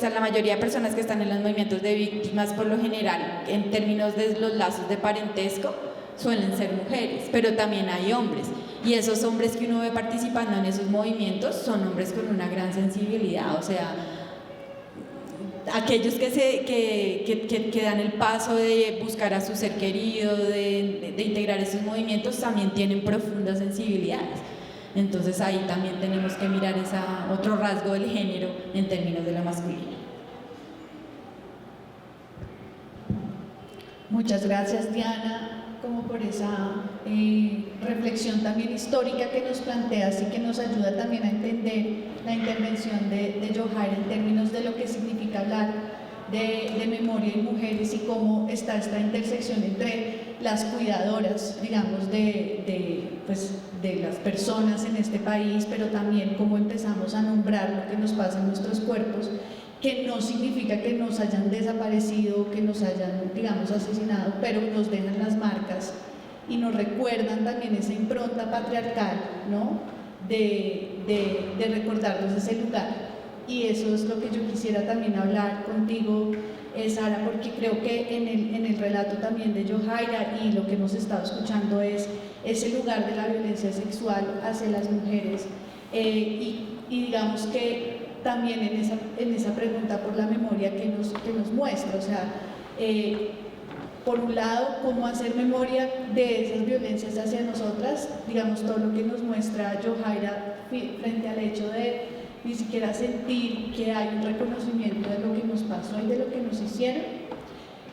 la mayoría de personas que están en los movimientos de víctimas, por lo general, en términos de los lazos de parentesco, suelen ser mujeres, pero también hay hombres. Y esos hombres que uno ve participando en esos movimientos son hombres con una gran sensibilidad. O sea, aquellos que dan el paso de buscar a su ser querido, de integrar esos movimientos, también tienen profundas sensibilidades. Entonces ahí también tenemos que mirar otro rasgo del género en términos de la masculina. Muchas gracias, Diana, como por esa reflexión también histórica que nos planteas y que nos ayuda también a entender la intervención de Yojaira en términos de lo que significa hablar de memoria y mujeres y cómo está esta intersección entre las cuidadoras, digamos, de las personas en este país, pero también cómo empezamos a nombrar lo que nos pasa en nuestros cuerpos, que no significa que nos hayan desaparecido, que nos hayan, digamos, asesinado, pero nos dejan las marcas y nos recuerdan también esa impronta patriarcal, ¿no? de recordarnos ese lugar. Y eso es lo que yo quisiera también hablar contigo, Sara, porque creo que en el relato también de Yojaira y lo que hemos estado escuchando es ese lugar de la violencia sexual hacia las mujeres y digamos que también en esa pregunta por la memoria que nos muestra, o sea, por un lado, cómo hacer memoria de esas violencias hacia nosotras, digamos, todo lo que nos muestra Yojaira frente al hecho de ni siquiera sentir que hay un reconocimiento de lo que nos pasó y de lo que nos hicieron,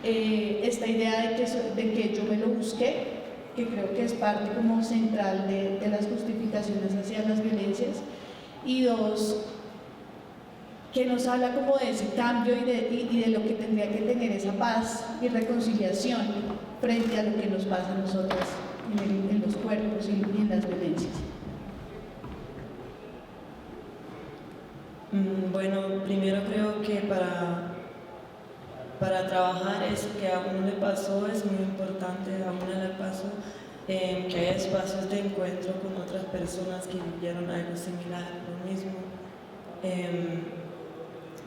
esta idea de que yo me lo busqué, que creo que es parte como central de las justificaciones hacia las violencias, y dos, que nos habla como de ese cambio y de lo que tendría que tener esa paz y reconciliación frente a lo que nos pasa a nosotras en los cuerpos y en las violencias. Bueno, primero creo que para trabajar eso que a uno le pasó es muy importante, a uno le pasó que haya espacios de encuentro con otras personas que vivieron algo similar, lo mismo.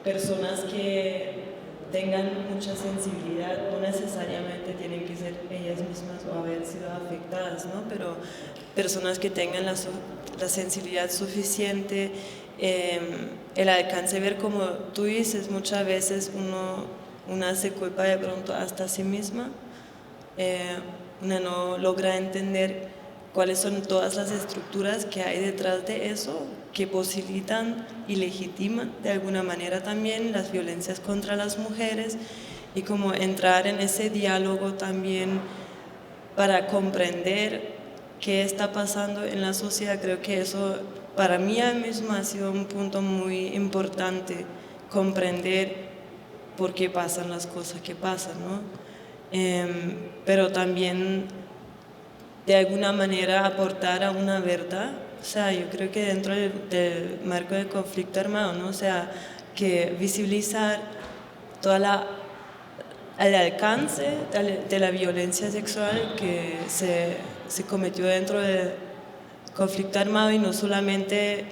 Personas que tengan mucha sensibilidad, no necesariamente tienen que ser ellas mismas o haber sido afectadas, ¿no? Pero personas que tengan la sensibilidad suficiente, el alcance, ver como tú dices, muchas veces una se culpa de pronto hasta a sí misma, una no logra entender cuáles son todas las estructuras que hay detrás de eso, que posibilitan y legitiman de alguna manera también las violencias contra las mujeres, y como entrar en ese diálogo también para comprender qué está pasando en la sociedad. Creo que eso para mí mismo ha sido un punto muy importante, comprender por qué pasan las cosas que pasan, ¿no? Pero también de alguna manera aportar a una verdad. O sea, yo creo que dentro del marco del conflicto armado, ¿no? O sea, que visibilizar el alcance de la violencia sexual que se cometió dentro del conflicto armado, y no solamente,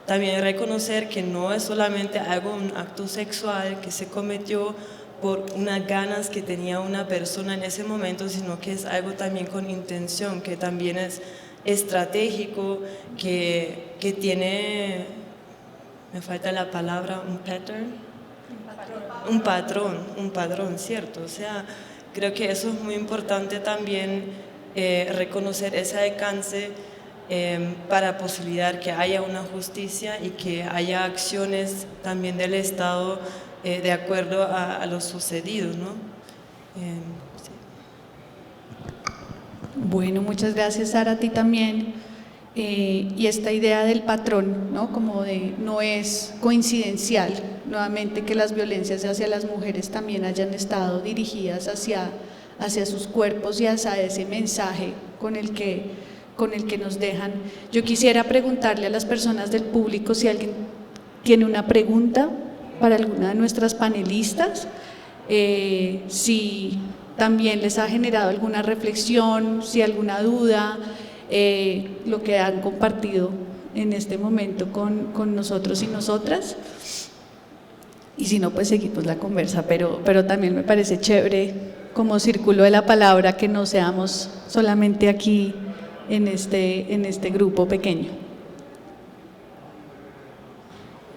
también reconocer que no es solamente un acto sexual que se cometió por unas ganas que tenía una persona en ese momento, sino que es algo también con intención, que también es estratégico, que tiene, me falta la palabra, un patrón, ¿cierto? O sea, creo que eso es muy importante también, reconocer ese alcance para posibilitar que haya una justicia y que haya acciones también del Estado de acuerdo a lo sucedido, ¿no? Sí. Bueno, muchas gracias, Sara, a ti también. Y esta idea del patrón, ¿no? Como de no es coincidencial, nuevamente, que las violencias hacia las mujeres también hayan estado dirigidas hacia sus cuerpos y hacia ese mensaje con el que nos dejan. Yo quisiera preguntarle a las personas del público si alguien tiene una pregunta para alguna de nuestras panelistas, si también les ha generado alguna reflexión, si alguna duda, lo que han compartido en este momento con nosotros y nosotras. Y si no, pues seguimos la conversa, pero también me parece chévere como círculo de la palabra que no seamos solamente aquí en este grupo pequeño.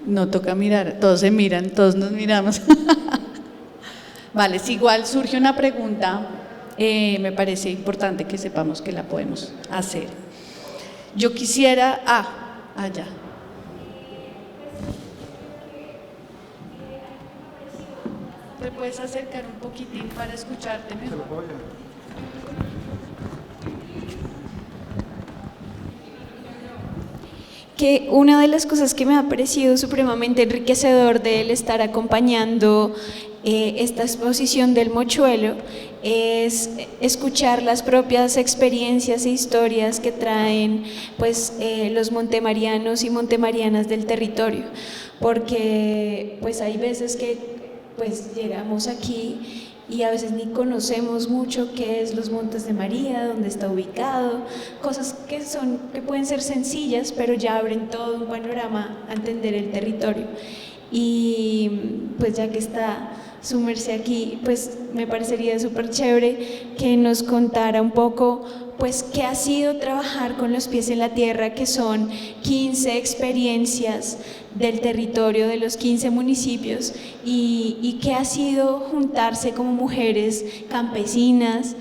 No toca mirar, todos se miran, todos nos miramos. Vale, si igual surge una pregunta, me parece importante que sepamos que la podemos hacer. Yo quisiera… allá. puedes acercar un poquitín para escucharte mejor. Que una de las cosas que me ha parecido supremamente enriquecedor de él estar acompañando esta exposición del mochuelo es escuchar las propias experiencias e historias que traen pues, los montemarianos y montemarianas del territorio, porque pues hay veces que pues, llegamos aquí y a veces ni conocemos mucho qué es los Montes de María, dónde está ubicado, cosas que pueden ser sencillas, pero ya abren todo un panorama a entender el territorio. Y pues ya que está su merced aquí, pues me parecería súper chévere que nos contara un poco pues qué ha sido trabajar con los pies en la tierra, que son 15 experiencias del territorio de los 15 municipios y qué ha sido juntarse como mujeres campesinas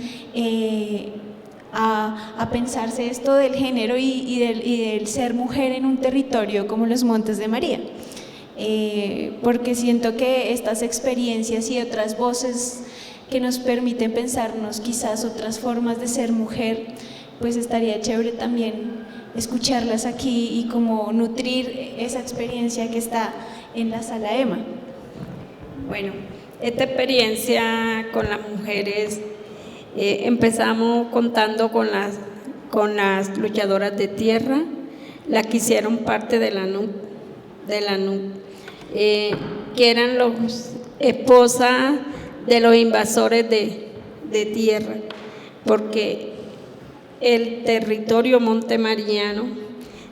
a pensarse esto del género y del ser mujer en un territorio como los Montes de María. Porque siento que estas experiencias y otras voces que nos permiten pensarnos quizás otras formas de ser mujer, pues estaría chévere también escucharlas aquí y como nutrir esa experiencia que está en la Sala Emma. Bueno, esta experiencia con las mujeres empezamos contando con las luchadoras de tierra, las que hicieron parte de la NUC, que eran las esposas de los invasores de tierra, porque el territorio montemariano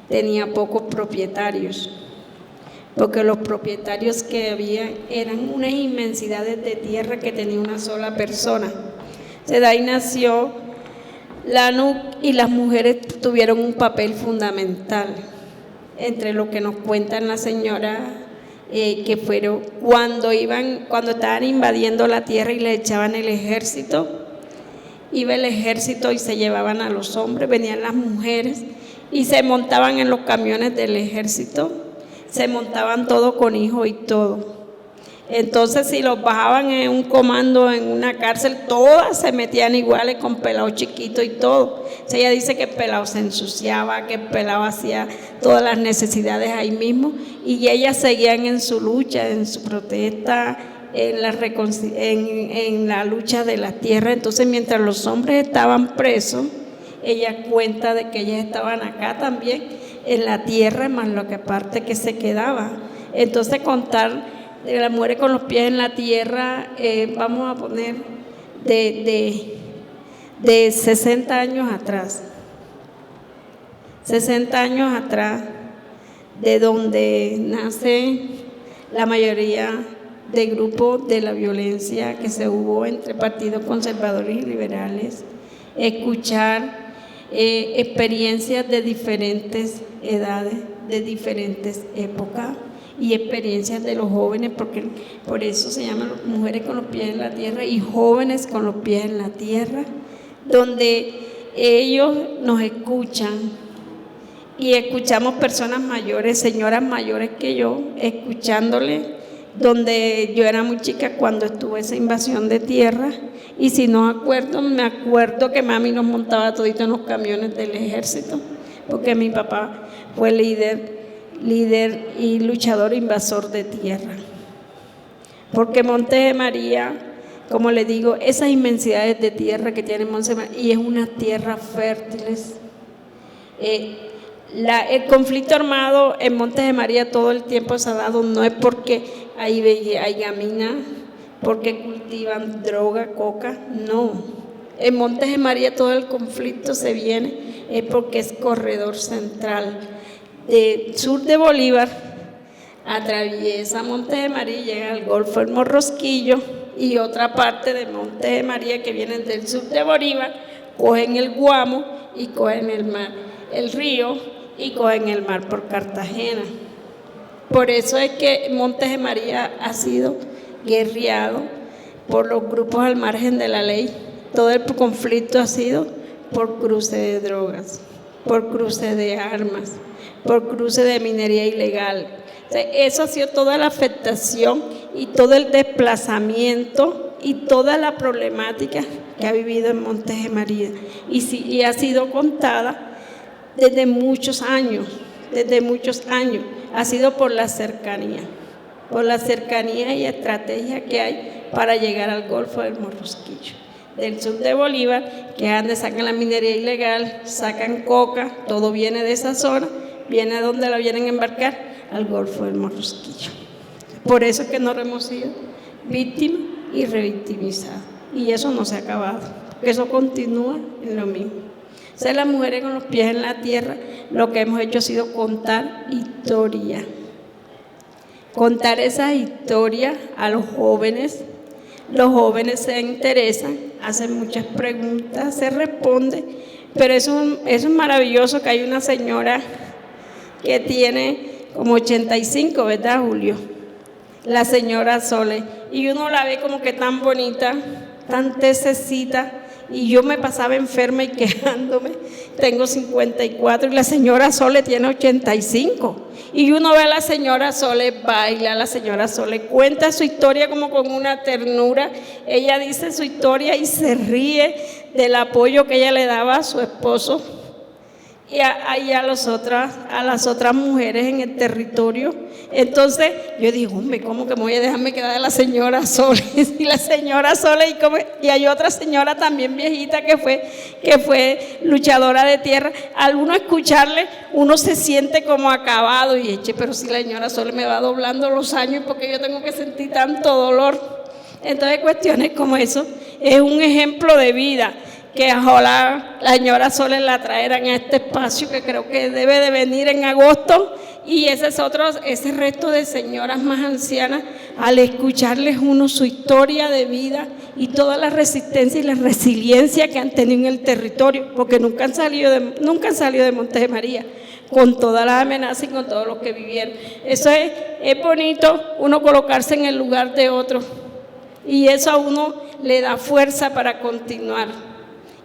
tenía pocos propietarios, porque los propietarios que había eran unas inmensidades de tierra que tenía una sola persona. De ahí nació la NUC y las mujeres tuvieron un papel fundamental, entre lo que nos cuentan las señoras que fueron cuando estaban invadiendo la tierra y le echaban el ejército. Iba el ejército y se llevaban a los hombres, venían las mujeres y se montaban en los camiones del ejército, se montaban todo con hijos y todo. Entonces, si los bajaban en un comando en una cárcel, todas se metían iguales con pelado chiquito y todo. O sea, ella dice que el pelado se ensuciaba, que el pelado hacía todas las necesidades ahí mismo y ellas seguían en su lucha, en su protesta, en la lucha de la tierra. Entonces, mientras los hombres estaban presos, ella cuenta de que ellas estaban acá también en la tierra, más lo que aparte que se quedaba. Entonces, contar de las mujeres con los pies en la tierra, vamos a poner de 60 años atrás. 60 años atrás, de donde nace la mayoría de grupos de la violencia que se hubo entre partidos conservadores y liberales, escuchar experiencias de diferentes edades, de diferentes épocas y experiencias de los jóvenes, porque por eso se llaman mujeres con los pies en la tierra y jóvenes con los pies en la tierra, donde ellos nos escuchan y escuchamos personas mayores, señoras mayores que yo, escuchándole, donde yo era muy chica cuando estuvo esa invasión de tierra, y si no me acuerdo que mami nos montaba todito en los camiones del ejército, porque mi papá fue líder y luchador invasor de tierra. Porque Montes de María, como le digo, esas inmensidades de tierra que tiene Montes de María, y es una tierra fértiles. El conflicto armado en Montes de María todo el tiempo se ha dado, no es porque hay gamina, porque cultivan droga, coca, no. En Montes de María todo el conflicto se viene, es porque es corredor central. Del sur de Bolívar atraviesa Montes de María y llega al Golfo del Morrosquillo, y otra parte de Montes de María que vienen del sur de Bolívar cogen el Guamo y cogen el mar, el río, y cogen el mar por Cartagena. Por eso es que Montes de María ha sido guerreado por los grupos al margen de la ley. Todo el conflicto ha sido por cruce de drogas, por cruce de armas, por cruce de minería ilegal, O sea, eso ha sido toda la afectación y todo el desplazamiento y toda la problemática que ha vivido en Montes de María. Y ha sido contada desde muchos años, ha sido por la cercanía y estrategia que hay para llegar al Golfo del Morrosquillo. Del sur de Bolívar, que es donde sacan la minería ilegal, sacan coca, todo viene de esa zona, viene a donde la vienen a embarcar, al Golfo del Morrosquillo. Por eso es que nos hemos sido víctimas y revictimizadas. Y eso no se ha acabado, porque eso continúa en lo mismo. O sea, las mujeres con los pies en la tierra, lo que hemos hecho ha sido contar historia. Contar esa historia a los jóvenes. Los jóvenes se interesan, hacen muchas preguntas, se responde, pero eso es maravilloso que hay una señora que tiene como 85, ¿verdad, Julio? La señora Sole, y uno la ve como que tan bonita, tan tececita, y yo me pasaba enferma y quejándome. Tengo 54 y la señora Sole tiene 85. Y uno ve a la señora Sole, baila, la señora Sole cuenta su historia como con una ternura. Ella dice su historia y se ríe del apoyo que ella le daba a su esposo y a las otras mujeres en el territorio. Entonces yo digo, hombre, ¿cómo que me voy a dejarme quedar de la señora Sole? Y la señora Sole, y hay otra señora también viejita que fue luchadora de tierra. Al uno escucharle, uno se siente como acabado y eche, pero si la señora Sole me va doblando los años, porque yo tengo que sentir tanto dolor. Entonces cuestiones como eso es un ejemplo de vida que ojalá la señora Sole la traerán a este espacio, que creo que debe de venir en agosto, y ese resto de señoras más ancianas, al escucharles uno su historia de vida y toda la resistencia y la resiliencia que han tenido en el territorio, porque nunca han salido de Montes de María, con todas las amenazas y con todo lo que vivieron. Eso es bonito, uno colocarse en el lugar de otro, y eso a uno le da fuerza para continuar.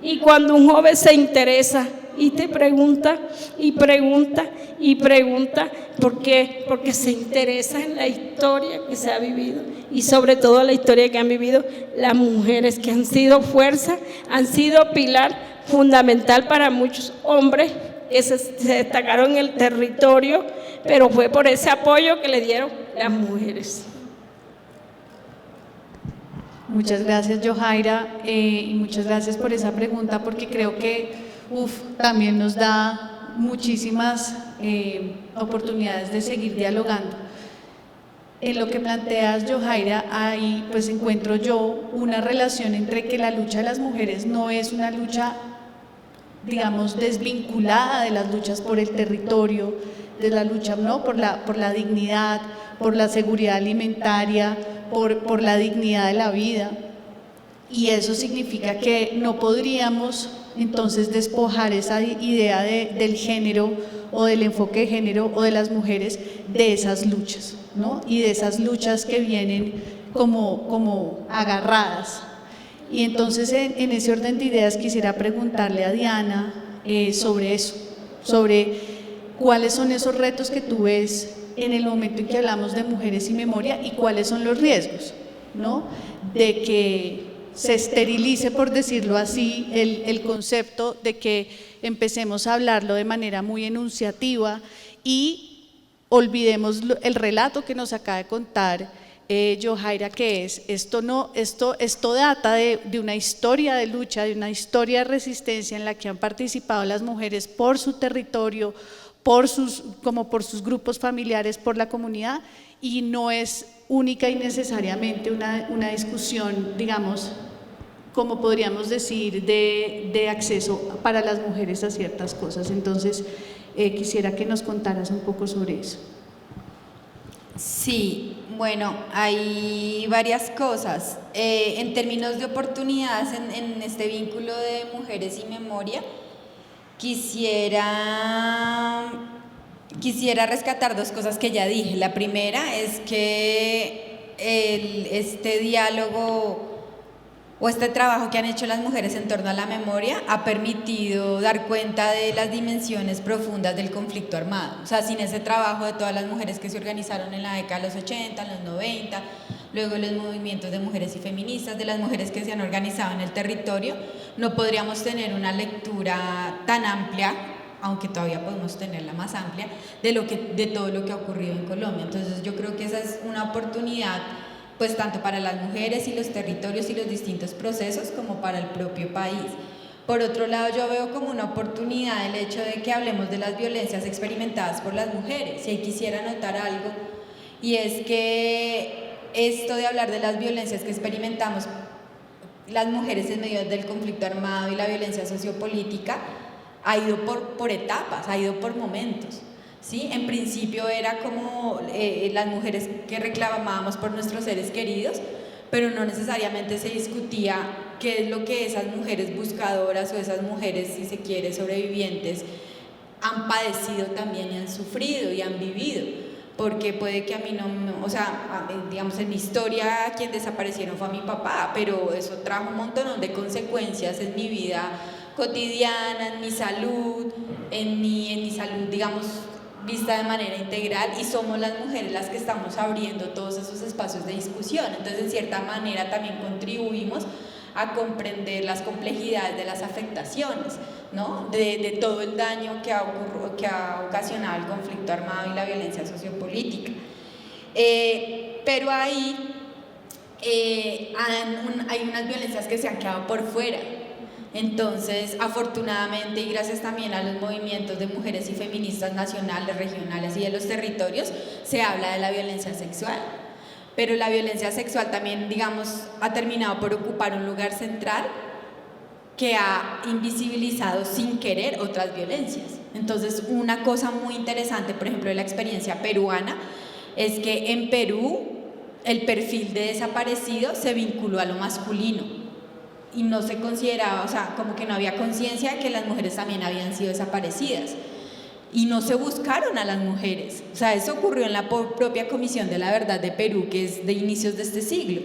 Y cuando un joven se interesa y te pregunta y pregunta y pregunta, ¿por qué? Porque se interesa en la historia que se ha vivido y sobre todo la historia que han vivido las mujeres, que han sido fuerza, han sido pilar fundamental para muchos hombres que se destacaron en el territorio, pero fue por ese apoyo que le dieron las mujeres. Muchas gracias, Yojaira, y muchas gracias por esa pregunta, porque creo que también nos da muchísimas oportunidades de seguir dialogando. En lo que planteas, Yojaira, ahí pues encuentro yo una relación entre que la lucha de las mujeres no es una lucha, digamos, desvinculada de las luchas por el territorio, de la lucha, ¿no?, por la dignidad, por la seguridad alimentaria, por la dignidad de la vida, y eso significa que no podríamos entonces despojar esa idea del género o del enfoque de género o de las mujeres de esas luchas, ¿no?, y de esas luchas que vienen como agarradas. Y entonces en ese orden de ideas quisiera preguntarle a Diana sobre eso, sobre cuáles son esos retos que tú ves en el momento en que hablamos de mujeres y memoria, y cuáles son los riesgos, ¿no?, de que se esterilice, por decirlo así, el concepto, de que empecemos a hablarlo de manera muy enunciativa y olvidemos el relato que nos acaba de contar Yojaira, que esto data de una historia de lucha, de una historia de resistencia en la que han participado las mujeres por su territorio, por sus grupos familiares, por la comunidad, y no es única y necesariamente una discusión, digamos, como podríamos decir, de acceso para las mujeres a ciertas cosas. Entonces, quisiera que nos contaras un poco sobre eso. Sí, bueno, hay varias cosas. En términos de oportunidades en este vínculo de mujeres y memoria, quisiera rescatar dos cosas que ya dije. La primera es que este diálogo o este trabajo que han hecho las mujeres en torno a la memoria ha permitido dar cuenta de las dimensiones profundas del conflicto armado. O sea, sin ese trabajo de todas las mujeres que se organizaron en la década de los 80, en los 90, luego los movimientos de mujeres y feministas, de las mujeres que se han organizado en el territorio, no podríamos tener una lectura tan amplia, aunque todavía podemos tenerla más amplia, de todo lo que ha ocurrido en Colombia. Entonces yo creo que esa es una oportunidad, pues tanto para las mujeres y los territorios y los distintos procesos, como para el propio país. Por otro lado, yo veo como una oportunidad el hecho de que hablemos de las violencias experimentadas por las mujeres, y ahí quisiera anotar algo, y es que esto de hablar de las violencias que experimentamos las mujeres en medio del conflicto armado y la violencia sociopolítica ha ido por etapas, ha ido por momentos. ¿Sí? En principio era como las mujeres que reclamábamos por nuestros seres queridos, pero no necesariamente se discutía qué es lo que esas mujeres buscadoras o esas mujeres, si se quiere, sobrevivientes han padecido también y han sufrido y han vivido. Porque puede que a mí no, o sea, digamos en mi historia quien desaparecieron fue a mi papá, pero eso trajo un montón de consecuencias en mi vida cotidiana, en mi salud, digamos, vista de manera integral, y somos las mujeres las que estamos abriendo todos esos espacios de discusión. Entonces, en cierta manera también contribuimos a comprender las complejidades de las afectaciones, ¿no? de todo el daño que ha ocasionado el conflicto armado y la violencia sociopolítica. Pero ahí hay unas violencias que se han quedado por fuera. Entonces, afortunadamente, y gracias también a los movimientos de mujeres y feministas nacionales, regionales y de los territorios, se habla de la violencia sexual. Pero la violencia sexual también, digamos, ha terminado por ocupar un lugar central que ha invisibilizado sin querer otras violencias. Entonces, una cosa muy interesante, por ejemplo, de la experiencia peruana, es que en Perú el perfil de desaparecido se vinculó a lo masculino. Y no se consideraba, o sea, como que no había conciencia de que las mujeres también habían sido desaparecidas. Y no se buscaron a las mujeres. O sea, eso ocurrió en la propia Comisión de la Verdad de Perú, que es de inicios de este siglo.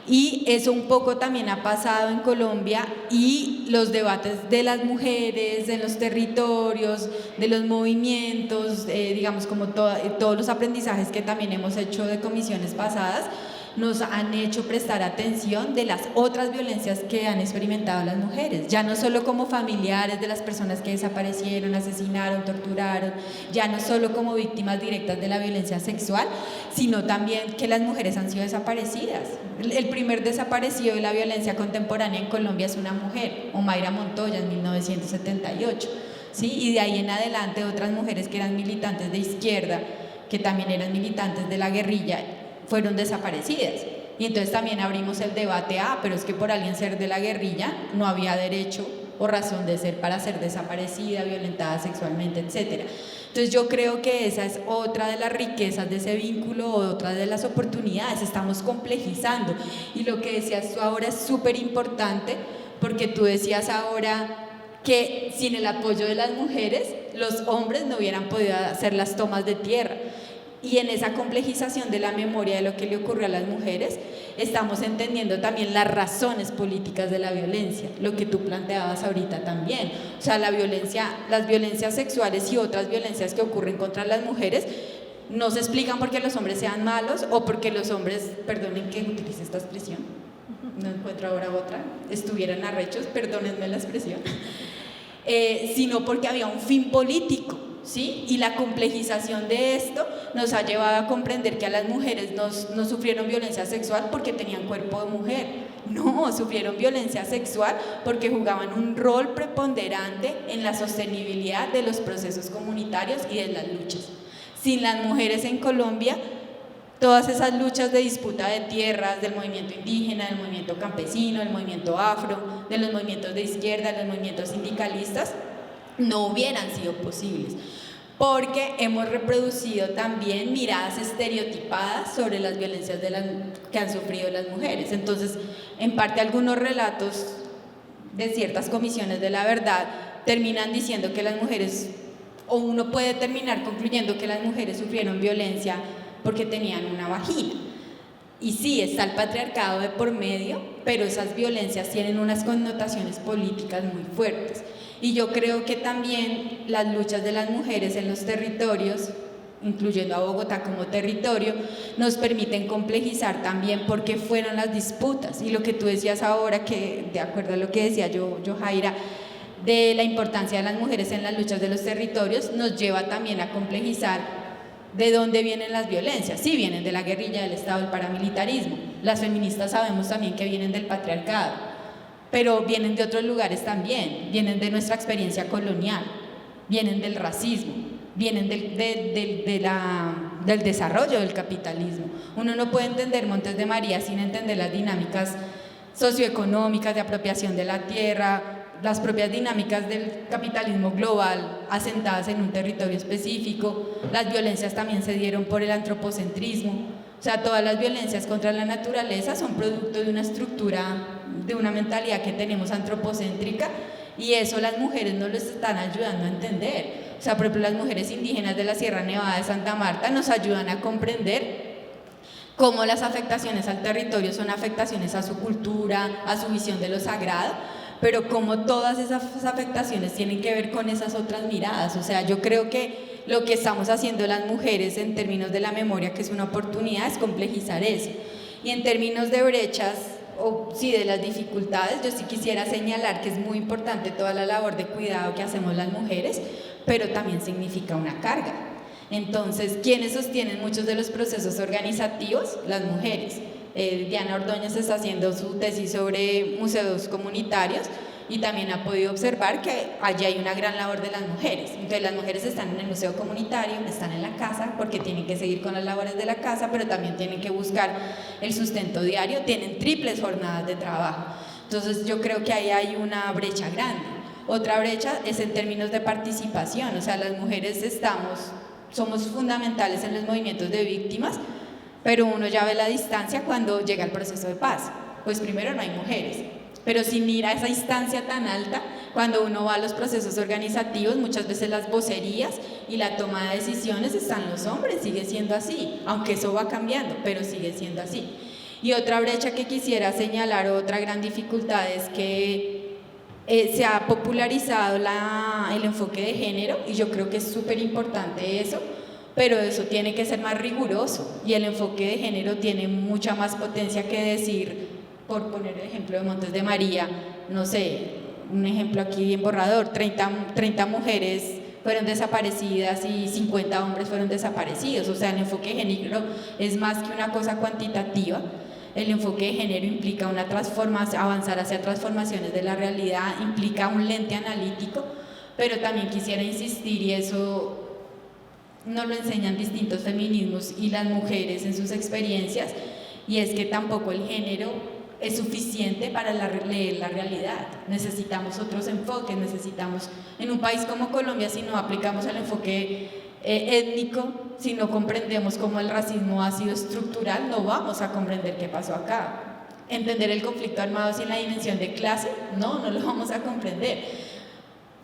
Y eso un poco también ha pasado en Colombia, y los debates de las mujeres, de los territorios, de los movimientos, digamos como todos los aprendizajes que también hemos hecho de comisiones pasadas, nos han hecho prestar atención de las otras violencias que han experimentado las mujeres, ya no solo como familiares de las personas que desaparecieron, asesinaron, torturaron, ya no solo como víctimas directas de la violencia sexual, sino también que las mujeres han sido desaparecidas. El primer desaparecido de la violencia contemporánea en Colombia es una mujer, Omaira Montoya, en 1978, ¿sí? Y de ahí en adelante otras mujeres que eran militantes de izquierda, que también eran militantes de la guerrilla, fueron desaparecidas. Y entonces también abrimos el debate, pero es que por alguien ser de la guerrilla no había derecho o razón de ser para ser desaparecida, violentada sexualmente, etc. Entonces yo creo que esa es otra de las riquezas de ese vínculo, otra de las oportunidades. Estamos complejizando, y lo que decías tú ahora es súper importante, porque tú decías ahora que sin el apoyo de las mujeres los hombres no hubieran podido hacer las tomas de tierra. Y en esa complejización de la memoria de lo que le ocurrió a las mujeres, estamos entendiendo también las razones políticas de la violencia, lo que tú planteabas ahorita también. O sea, las violencias sexuales y otras violencias que ocurren contra las mujeres no se explican porque los hombres sean malos, o porque los hombres, perdonen que utilice esta expresión, no encuentro ahora otra, estuvieran arrechos, perdónenme la expresión, sino porque había un fin político. ¿Sí? Y la complejización de esto nos ha llevado a comprender que a las mujeres no sufrieron violencia sexual porque tenían cuerpo de mujer. No, sufrieron violencia sexual porque jugaban un rol preponderante en la sostenibilidad de los procesos comunitarios y de las luchas. Sin las mujeres en Colombia, todas esas luchas de disputa de tierras, del movimiento indígena, del movimiento campesino, del movimiento afro, de los movimientos de izquierda, de los movimientos sindicalistas, no hubieran sido posibles, porque hemos reproducido también miradas estereotipadas sobre las violencias que han sufrido las mujeres. Entonces, en parte algunos relatos de ciertas comisiones de la verdad terminan diciendo que las mujeres, o uno puede terminar concluyendo que las mujeres sufrieron violencia porque tenían una vagina. Y sí, está el patriarcado de por medio, pero esas violencias tienen unas connotaciones políticas muy fuertes. Y yo creo que también las luchas de las mujeres en los territorios, incluyendo a Bogotá como territorio, nos permiten complejizar también por qué fueron las disputas. Y lo que tú decías ahora, que de acuerdo a lo que decía yo Jaira, de la importancia de las mujeres en las luchas de los territorios, nos lleva también a complejizar de dónde vienen las violencias. Sí, vienen de la guerrilla, del Estado, del paramilitarismo. Las feministas sabemos también que vienen del patriarcado, pero vienen de otros lugares también, vienen de nuestra experiencia colonial, vienen del racismo, vienen del desarrollo del capitalismo. Uno no puede entender Montes de María sin entender las dinámicas socioeconómicas de apropiación de la tierra, las propias dinámicas del capitalismo global asentadas en un territorio específico. Las violencias también se dieron por el antropocentrismo. O sea, todas las violencias contra la naturaleza son producto de una estructura, de una mentalidad que tenemos antropocéntrica, y eso las mujeres no lo están ayudando a entender. O sea, por ejemplo, las mujeres indígenas de la Sierra Nevada de Santa Marta nos ayudan a comprender cómo las afectaciones al territorio son afectaciones a su cultura, a su visión de lo sagrado, pero cómo todas esas afectaciones tienen que ver con esas otras miradas. O sea, yo creo que lo que estamos haciendo las mujeres en términos de la memoria, que es una oportunidad, es complejizar eso. Y en términos de brechas, o sí, de las dificultades, yo sí quisiera señalar que es muy importante toda la labor de cuidado que hacemos las mujeres, pero también significa una carga. Entonces, ¿quiénes sostienen muchos de los procesos organizativos? Las mujeres. Diana Ordóñez está haciendo su tesis sobre museos comunitarios y también ha podido observar que allí hay una gran labor de las mujeres. Entonces las mujeres están en el museo comunitario, están en la casa porque tienen que seguir con las labores de la casa, pero también tienen que buscar el sustento diario, tienen triples jornadas de trabajo. Entonces yo creo que ahí hay una brecha grande. Otra brecha es en términos de participación, o sea, las mujeres somos fundamentales en los movimientos de víctimas, pero uno ya ve la distancia cuando llega el proceso de paz. Pues primero no hay mujeres, pero sin ir a esa instancia tan alta, cuando uno va a los procesos organizativos, muchas veces las vocerías y la toma de decisiones están los hombres, sigue siendo así, aunque eso va cambiando, pero sigue siendo así. Y otra brecha que quisiera señalar, otra gran dificultad, es que se ha popularizado el enfoque de género, y yo creo que es súper importante eso, pero eso tiene que ser más riguroso, y el enfoque de género tiene mucha más potencia que decir, por poner el ejemplo de Montes de María, no sé, un ejemplo aquí bien borrador, 30 mujeres fueron desaparecidas y 50 hombres fueron desaparecidos. O sea, el enfoque de género es más que una cosa cuantitativa. El enfoque de género implica una transformación, avanzar hacia transformaciones de la realidad, implica un lente analítico, pero también quisiera insistir, y eso no lo enseñan distintos feminismos y las mujeres en sus experiencias, y es que tampoco el género es suficiente para leer la realidad. Necesitamos otros enfoques, necesitamos, en un país como Colombia, si no aplicamos el enfoque étnico, si no comprendemos cómo el racismo ha sido estructural, no vamos a comprender qué pasó acá. Entender el conflicto armado sin la dimensión de clase, no lo vamos a comprender.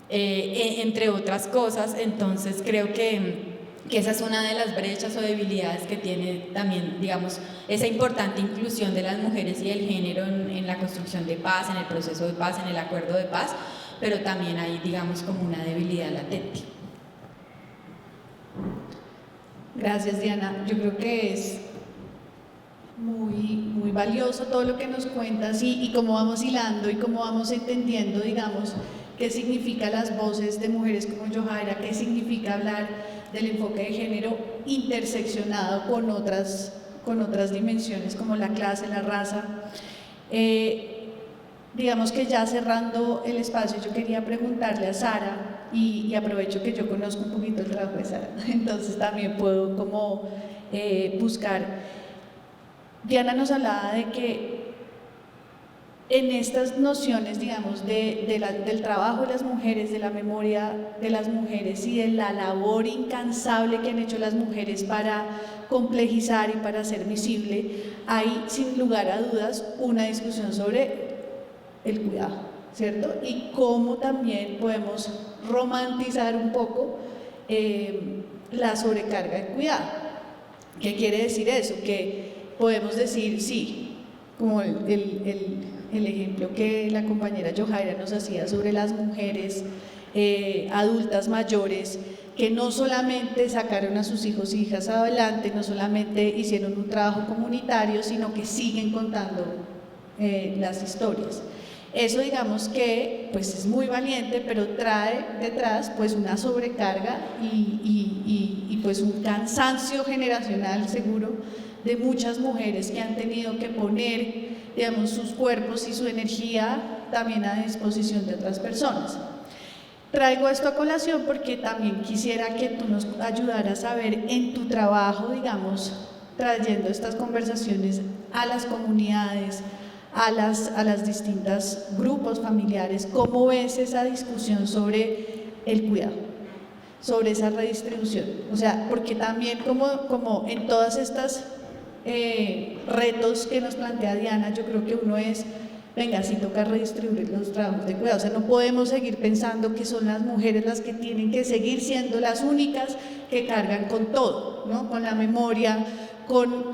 Entre otras cosas, entonces creo que esa es una de las brechas o debilidades que tiene también, digamos, esa importante inclusión de las mujeres y del género en la construcción de paz, en el proceso de paz, en el acuerdo de paz, pero también hay, digamos, como una debilidad latente. Gracias, Diana. Yo creo que es muy valioso todo lo que nos cuentas y cómo vamos hilando y cómo vamos entendiendo, digamos, qué significa las voces de mujeres como Yojaira, qué significa hablar del enfoque de género interseccionado con otras dimensiones como la clase, la raza. Digamos que ya cerrando el espacio, yo quería preguntarle a Sara, y aprovecho que yo conozco un poquito el trabajo de Sara, entonces también puedo como buscar. Diana nos hablaba de que en estas nociones, digamos, del trabajo de las mujeres, de la memoria de las mujeres y de la labor incansable que han hecho las mujeres para complejizar y para hacer visible, hay sin lugar a dudas una discusión sobre el cuidado, ¿cierto? Y cómo también podemos romantizar un poco la sobrecarga de cuidado. ¿Qué quiere decir eso? Que podemos decir sí, como el ejemplo que la compañera Yojaira nos hacía sobre las mujeres adultas mayores que no solamente sacaron a sus hijos e hijas adelante, no solamente hicieron un trabajo comunitario, sino que siguen contando las historias. Eso digamos que pues es muy valiente, pero trae detrás pues una sobrecarga y pues un cansancio generacional seguro de muchas mujeres que han tenido que poner, digamos, sus cuerpos y su energía también a disposición de otras personas. Traigo esto a colación porque también quisiera que tú nos ayudaras a ver en tu trabajo, digamos, trayendo estas conversaciones a las comunidades, a las distintas grupos familiares, ¿cómo ves esa discusión sobre el cuidado, sobre esa redistribución? O sea, porque también como en todas estas retos que nos plantea Diana, yo creo que uno es, venga, sí toca redistribuir los trabajos de cuidado, o sea, no podemos seguir pensando que son las mujeres las que tienen que seguir siendo las únicas que cargan con todo, ¿no? Con la memoria, con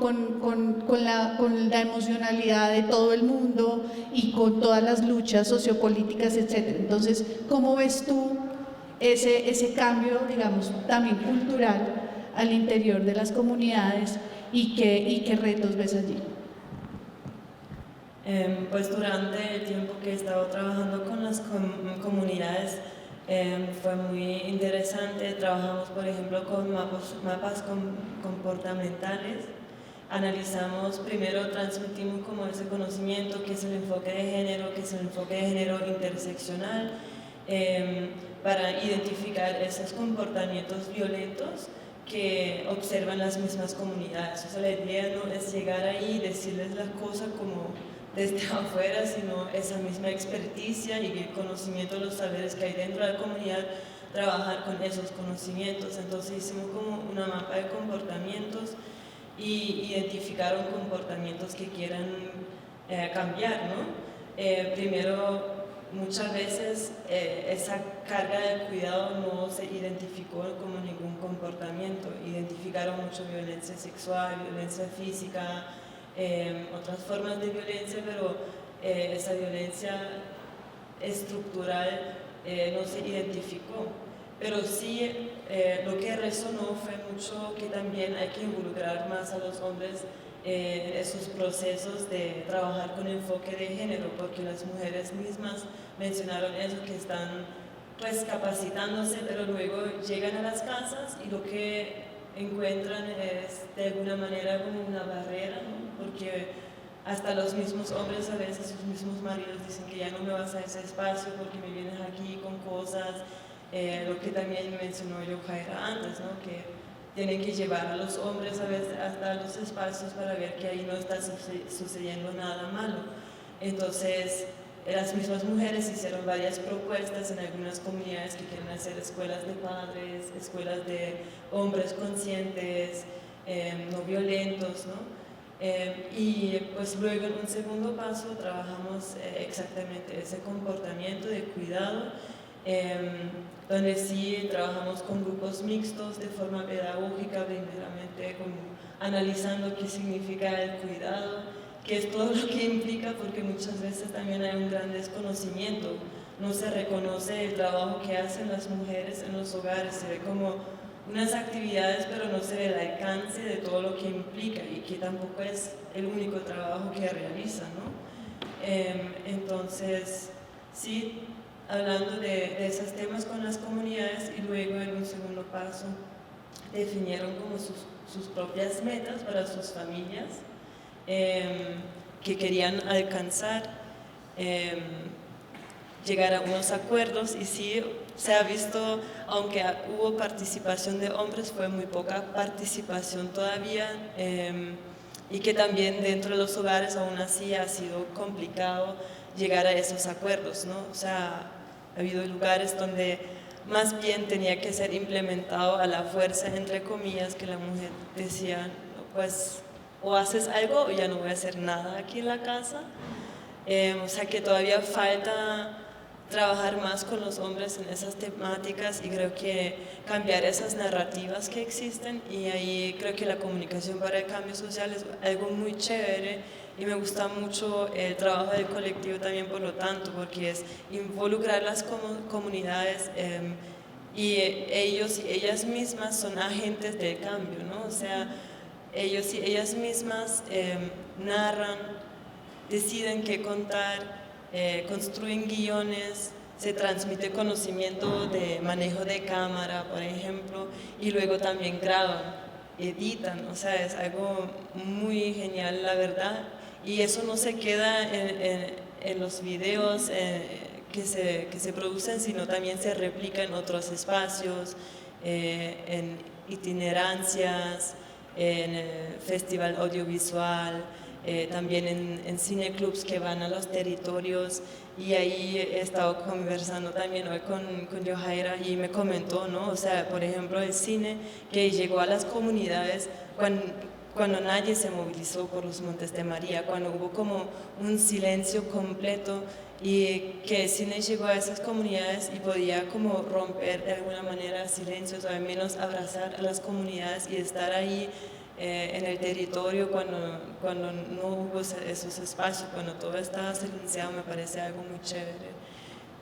la emocionalidad de todo el mundo y con todas las luchas sociopolíticas, etc. Entonces, ¿cómo ves tú ese cambio, digamos, también cultural al interior de las comunidades y qué retos ves allí? Pues durante el tiempo que he estado trabajando con las comunidades fue muy interesante. Trabajamos, por ejemplo, con mapas comportamentales. Analizamos, primero transmitimos como ese conocimiento, que es el enfoque de género, que es el enfoque de género interseccional, para identificar esos comportamientos violentos que observan las mismas comunidades. O sea, la idea no es llegar ahí y decirles las cosas como desde afuera, sino esa misma experticia y el conocimiento de los saberes que hay dentro de la comunidad, trabajar con esos conocimientos. Entonces hicimos como una mapa de comportamientos y identificaron comportamientos que quieran cambiar, ¿no? Primero, muchas veces esa carga de cuidado no se identificó como ningún comportamiento. Identificaron mucho violencia sexual, violencia física, otras formas de violencia, pero esa violencia estructural no se identificó. Pero sí, lo que resonó fue mucho que también hay que involucrar más a los hombres en esos procesos de trabajar con enfoque de género, porque las mujeres mismas mencionaron eso, que están pues capacitándose, pero luego llegan a las casas y lo que encuentran es de alguna manera como una barrera, ¿no? Porque hasta los mismos hombres a veces, sus mismos maridos dicen que ya no me vas a ese espacio porque me vienes aquí con cosas, lo que también mencionó Yojaira antes, ¿no? Que tienen que llevar a los hombres a veces hasta los espacios para ver que ahí no está sucediendo nada malo. Entonces, las mismas mujeres hicieron varias propuestas en algunas comunidades que quieren hacer escuelas de padres, escuelas de hombres conscientes, no violentos, ¿no? Y pues luego en un segundo paso trabajamos exactamente ese comportamiento de cuidado, donde sí trabajamos con grupos mixtos de forma pedagógica, primeramente como analizando qué significa el cuidado, que es todo lo que implica, porque muchas veces también hay un gran desconocimiento, no se reconoce el trabajo que hacen las mujeres en los hogares, se ve como unas actividades, pero no se ve el alcance de todo lo que implica y que tampoco es el único trabajo que realizan, ¿no? Entonces, sí, hablando de esos temas con las comunidades y luego en un segundo paso definieron como sus propias metas para sus familias, que querían alcanzar, llegar a unos acuerdos, y sí se ha visto, aunque hubo participación de hombres, fue muy poca participación todavía, y que también dentro de los hogares aún así ha sido complicado llegar a esos acuerdos, ¿no? O sea, ha habido lugares donde más bien tenía que ser implementado a la fuerza, entre comillas, que la mujer decía, pues o haces algo o ya no voy a hacer nada aquí en la casa. O sea que todavía falta trabajar más con los hombres en esas temáticas y creo que cambiar esas narrativas que existen, y ahí creo que la comunicación para el cambio social es algo muy chévere y me gusta mucho el trabajo del colectivo también por lo tanto, porque es involucrar las comunidades y ellos y ellas mismas son agentes del cambio, ¿no? O sea, ellos y ellas mismas narran, deciden qué contar, construyen guiones, se transmite conocimiento de manejo de cámara, por ejemplo, y luego también graban, editan, o sea, es algo muy genial, la verdad, y eso no se queda en los videos que se producen, sino también se replica en otros espacios, en itinerancias, en el festival audiovisual, también en cineclubs que van a los territorios, y ahí he estado conversando también hoy con Yohaira y me comentó, ¿no? O sea, por ejemplo, el cine que llegó a las comunidades cuando nadie se movilizó por los Montes de María, cuando hubo como un silencio completo, y que el cine llegó a esas comunidades y podía como romper de alguna manera silencios, o al menos abrazar a las comunidades y estar ahí en el territorio cuando no hubo esos espacios, cuando todo estaba silenciado, me parece algo muy chévere.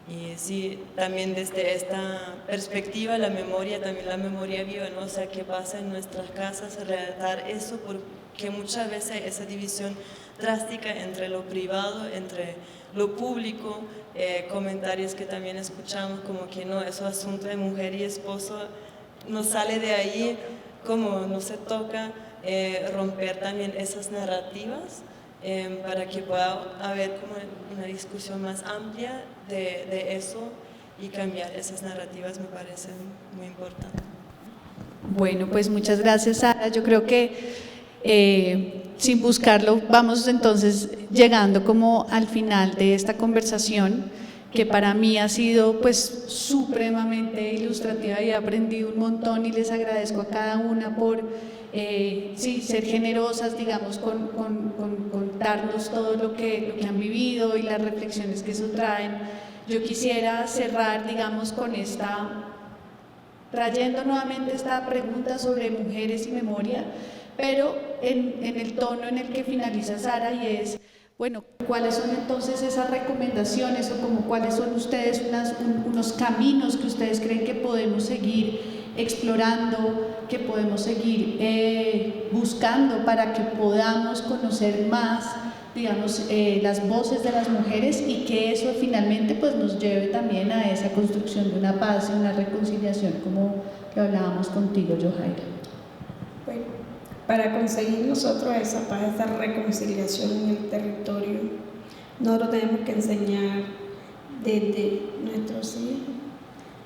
Y sí, también desde esta perspectiva, también la memoria viva, ¿no? O sea, qué pasa en nuestras casas, relatar eso, porque muchas veces esa división drástica entre lo privado, entre lo público, comentarios que también escuchamos como que no, eso asunto de mujer y esposo no sale de ahí, como no se toca, romper también esas narrativas para que pueda haber como una discusión más amplia de eso, y cambiar esas narrativas me parece muy importante. Bueno, pues muchas gracias, Sara. Yo creo que sin buscarlo vamos entonces llegando como al final de esta conversación, que para mí ha sido pues supremamente ilustrativa y he aprendido un montón, y les agradezco a cada una por ser generosas, digamos, con contarnos todo lo que han vivido y las reflexiones que eso traen. Yo quisiera cerrar, digamos, con trayendo nuevamente esta pregunta sobre mujeres y memoria, pero en el tono en el que finaliza Sara, y es, bueno, ¿cuáles son entonces esas recomendaciones, o como cuáles son ustedes unos caminos que ustedes creen que podemos seguir explorando, que podemos seguir buscando para que podamos conocer más, digamos, las voces de las mujeres, y que eso finalmente pues nos lleve también a esa construcción de una paz y una reconciliación, como que hablábamos contigo, Yohaira? Bueno, para conseguir nosotros esa paz, esa reconciliación en el territorio, nosotros tenemos que enseñar desde nuestros hijos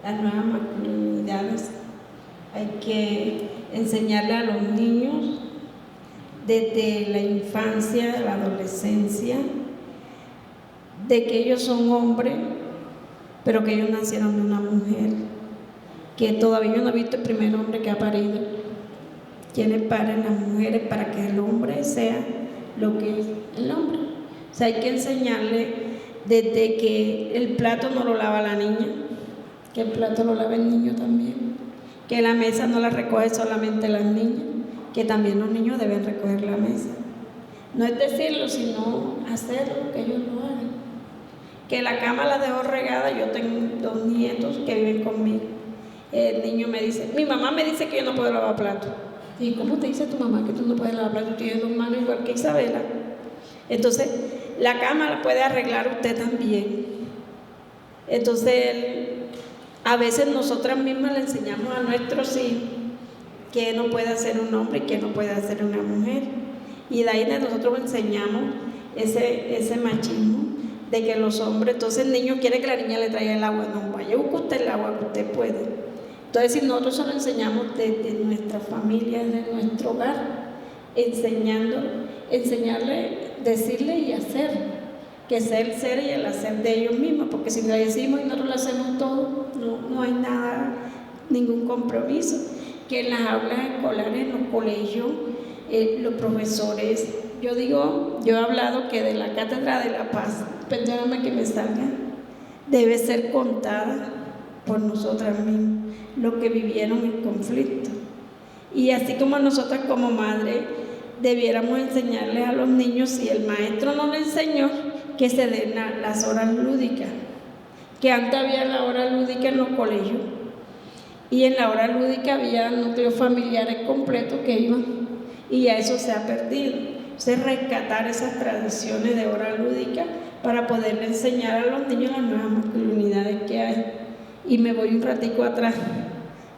las nuevas masculinidades. Hay que enseñarle a los niños desde la infancia, la adolescencia, de que ellos son hombres, pero que ellos nacieron de una mujer, que todavía no he visto el primer hombre que ha parido. Quienes paren las mujeres para que el hombre sea lo que es el hombre. O sea, hay que enseñarle desde que el plato no lo lava la niña, que el plato lo lava el niño también, que la mesa no la recoge solamente las niñas, que también los niños deben recoger la mesa. No es decirlo, sino hacerlo, que ellos lo hagan. Que la cama la dejo regada. Yo tengo 2 nietos que viven conmigo. El niño me dice, mi mamá me dice que yo no puedo lavar platos. ¿Y cómo te dice tu mamá que tú no puedes lavar platos? Tú tienes 2 manos igual que Isabela. Entonces, la cama la puede arreglar usted también. Entonces, a veces nosotras mismas le enseñamos a nuestros hijos que no puede hacer un hombre y que no puede hacer una mujer. Y de ahí nosotros enseñamos ese machismo de que los hombres, entonces el niño quiere que la niña le traiga el agua, no, vaya, busque usted el agua que usted puede. Entonces, si nosotros se lo enseñamos desde nuestra familia, desde nuestro hogar, enseñarle, decirle y hacer, que sea el ser y el hacer de ellos mismos, porque si lo decimos y nosotros lo hacemos todo, no hay nada, ningún compromiso. Que en las aulas escolares, en los colegios, los profesores, yo he hablado que de la Cátedra de la Paz, perdóname que me salga, debe ser contada por nosotras mismas, lo que vivieron el conflicto. Y así como nosotras como madres debiéramos enseñarles a los niños, si el maestro no le enseñó, que se den las horas lúdicas, que antes había la hora lúdica en los colegios, y en la hora lúdica había núcleos familiares completos que iban, y ya eso se ha perdido. Entonces, rescatar esas tradiciones de hora lúdica para poderle enseñar a los niños las nuevas masculinidades que hay. Y me voy un ratico atrás,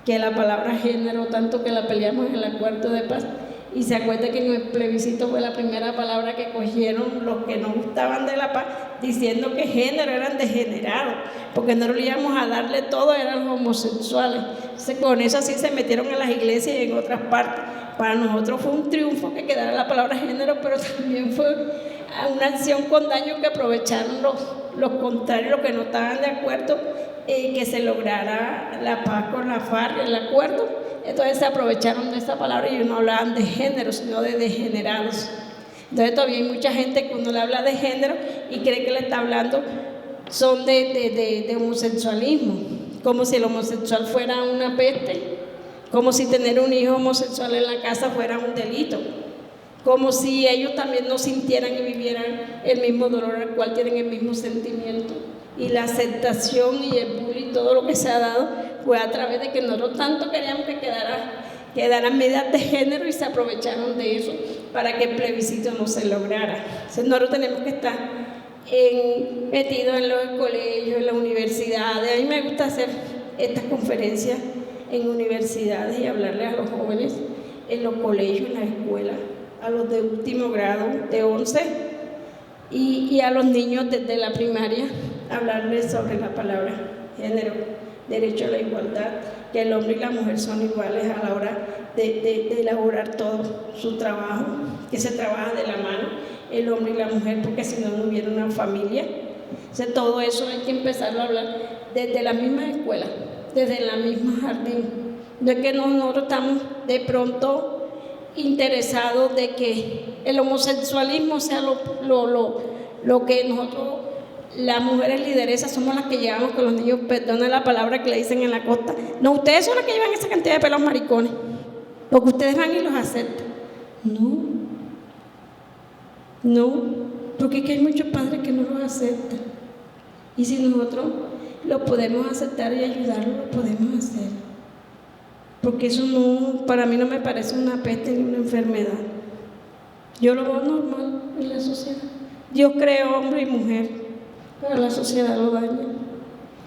que la palabra género, tanto que la peleamos en el acuerdo de paz, y se acuerda que en el plebiscito fue la primera palabra que cogieron los que no gustaban de la paz, diciendo que género eran degenerados, porque no le íbamos a darle todo, eran homosexuales. Entonces, con eso así se metieron en las iglesias y en otras partes. Para nosotros fue un triunfo que quedara la palabra género, pero también fue una acción con daño que aprovecharon los contrarios, los que no estaban de acuerdo, que se lograra la paz con la FARC, el acuerdo. Entonces se aprovecharon de esa palabra y no hablaban de género, sino de degenerados. Entonces todavía hay mucha gente que uno le habla de género y cree que le está hablando son de homosexualismo, como si el homosexual fuera una peste, como si tener un hijo homosexual en la casa fuera un delito, como si ellos también no sintieran y vivieran el mismo dolor al cual tienen el mismo sentimiento. Y la aceptación y el bullying, todo lo que se ha dado, fue a través de que nosotros tanto queríamos que quedaran medidas de género y se aprovecharon de eso para que el plebiscito no se lograra. Entonces nosotros tenemos que estar metidos en los colegios, en las universidades. A mí me gusta hacer estas conferencias en universidades y hablarles a los jóvenes en los colegios, en las escuelas, a los de último grado, de 11, y a los niños desde la primaria, hablarles sobre la palabra género, derecho a la igualdad, que el hombre y la mujer son iguales a la hora de elaborar todo su trabajo, que se trabaja de la mano el hombre y la mujer, porque si no, no hubiera una familia. Entonces, todo eso hay que empezarlo a hablar desde la misma escuela, desde la misma jardín. No es que nosotros estamos de pronto interesados de que el homosexualismo sea lo que nosotros, las mujeres lideresas, somos las que llevamos con los niños, perdona la palabra que le dicen en la costa. No, ustedes son las que llevan esa cantidad de pelos maricones, porque ustedes van y los aceptan. No, porque es que hay muchos padres que no los aceptan. Y si nosotros lo podemos aceptar y ayudarlo, lo podemos hacer. Porque eso no, para mí no me parece una peste ni una enfermedad. Yo lo veo normal en la sociedad. Dios creó hombre y mujer, pero la sociedad lo daña.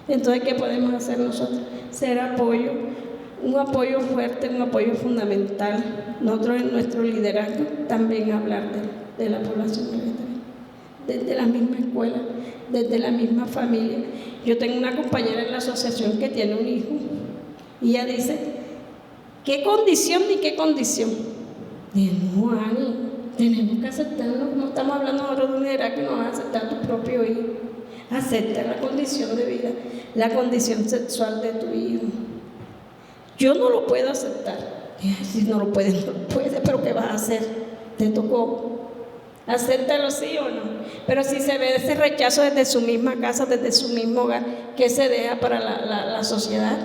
Entonces, ¿qué podemos hacer nosotros? Ser apoyo, un apoyo fuerte, un apoyo fundamental. Nosotros en nuestro liderazgo también hablar de la población LGBT, desde la misma escuela, desde la misma familia. Yo tengo una compañera en la asociación que tiene un hijo y ella dice, ¿qué condición ni qué condición? Digo, no, Ani, tenemos que aceptarlo. No estamos hablando ahora de un liderazgo que no vas a aceptar a tu propio hijo. Acepta la condición de vida, la condición sexual de tu hijo. Yo no lo puedo aceptar. Si no lo puedes, no lo puedes, pero ¿qué vas a hacer? Te tocó. Acéptalo sí o no. Pero si se ve ese rechazo desde su misma casa, desde su mismo hogar, ¿qué se deja para la sociedad?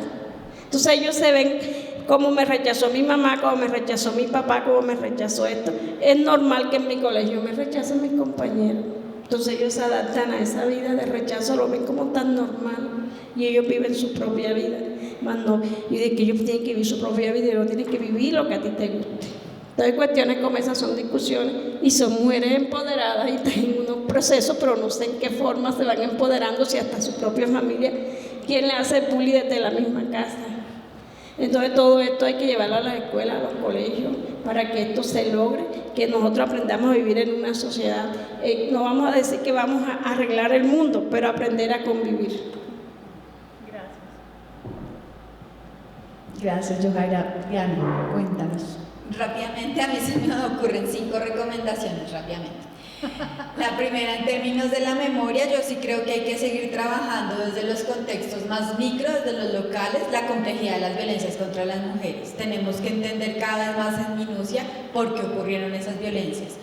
Entonces ellos se ven como me rechazó mi mamá, como me rechazó mi papá, como me rechazó esto. Es normal que en mi colegio me rechacen mis compañeros. Entonces ellos se adaptan a esa vida de rechazo, lo ven como tan normal y ellos viven su propia vida. Más no, y de que ellos tienen que vivir su propia vida y no tienen que vivir lo que a ti te guste. Entonces cuestiones como esas son discusiones y son mujeres empoderadas y están en unos procesos, pero no sé en qué forma se van empoderando, si hasta su propia familia, quien le hace bullying desde la misma casa. Entonces todo esto hay que llevarlo a las escuelas, a los colegios, para que esto se logre, que nosotros aprendamos a vivir en una sociedad. No vamos a decir que vamos a arreglar el mundo, pero aprender a convivir. Gracias, Yojaira. Diana, cuéntanos. Rápidamente, a mí se me ocurren 5 recomendaciones rápidamente. La primera, en términos de la memoria, yo sí creo que hay que seguir trabajando desde los contextos más micro, desde los locales, la complejidad de las violencias contra las mujeres. Tenemos que entender cada vez más en minucia por qué ocurrieron esas violencias.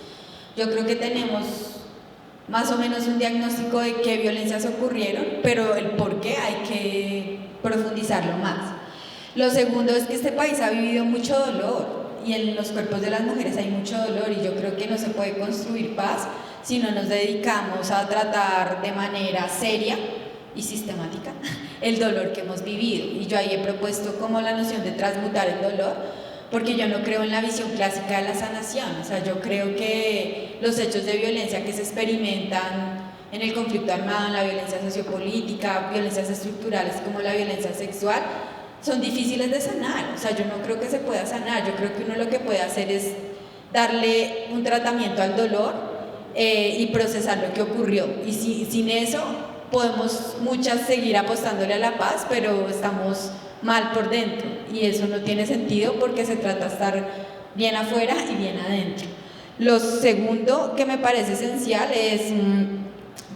Yo creo que tenemos más o menos un diagnóstico de qué violencias ocurrieron, pero el por qué hay que profundizarlo más. Lo segundo es que este país ha vivido mucho dolor y en los cuerpos de las mujeres hay mucho dolor, y yo creo que no se puede construir paz si no nos dedicamos a tratar de manera seria y sistemática el dolor que hemos vivido. Y yo ahí he propuesto como la noción de transmutar el dolor, porque yo no creo en la visión clásica de la sanación. O sea, yo creo que los hechos de violencia que se experimentan en el conflicto armado, en la violencia sociopolítica, violencias estructurales como la violencia sexual, son difíciles de sanar. O sea, yo no creo que se pueda sanar. Yo creo que uno lo que puede hacer es darle un tratamiento al dolor y procesar lo que ocurrió. Y sin eso podemos muchas seguir apostándole a la paz, pero estamos mal por dentro, y eso no tiene sentido porque se trata de estar bien afuera y bien adentro. Lo segundo que me parece esencial es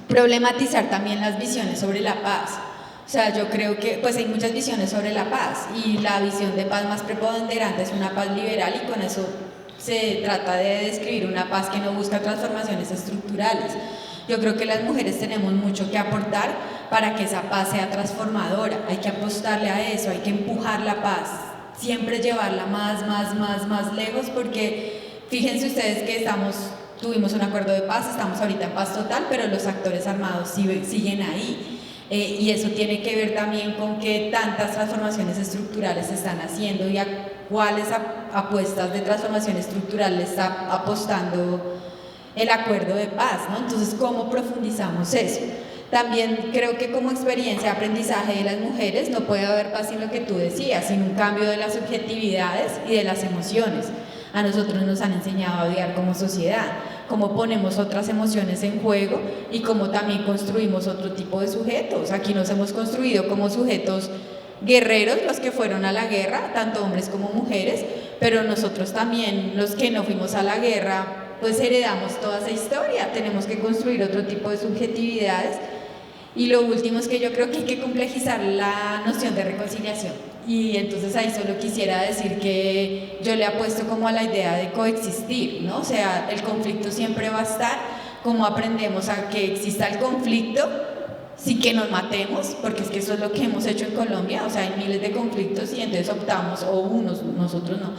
problematizar también las visiones sobre la paz. O sea, yo creo que pues hay muchas visiones sobre la paz, y la visión de paz más preponderante es una paz liberal, y con eso se trata de describir una paz que no busca transformaciones estructurales. Yo creo que las mujeres tenemos mucho que aportar para que esa paz sea transformadora. Hay que apostarle a eso, hay que empujar la paz, siempre llevarla más lejos, porque fíjense ustedes que tuvimos un acuerdo de paz, estamos ahorita en paz total, pero los actores armados siguen ahí. Y eso tiene que ver también con que tantas transformaciones estructurales se están haciendo, y a cuáles apuestas de transformación estructural le está apostando el acuerdo de paz, ¿no? Entonces, ¿cómo profundizamos eso? También creo que como experiencia de aprendizaje de las mujeres no puede haber paz sin lo que tú decías, sin un cambio de las subjetividades y de las emociones. A nosotros nos han enseñado a odiar como sociedad, cómo ponemos otras emociones en juego y cómo también construimos otro tipo de sujetos. Aquí nos hemos construido como sujetos guerreros, los que fueron a la guerra, tanto hombres como mujeres, pero nosotros también, los que no fuimos a la guerra, pues heredamos toda esa historia. Tenemos que construir otro tipo de subjetividades. Y lo último es que yo creo que hay que complejizar la noción de reconciliación, y entonces ahí solo quisiera decir que yo le apuesto como a la idea de coexistir, ¿no? O sea, el conflicto siempre va a estar. ¿Cómo aprendemos a que exista el conflicto sin que nos matemos? Porque es que eso es lo que hemos hecho en Colombia. O sea, hay miles de conflictos y entonces optamos, o unos, nosotros no,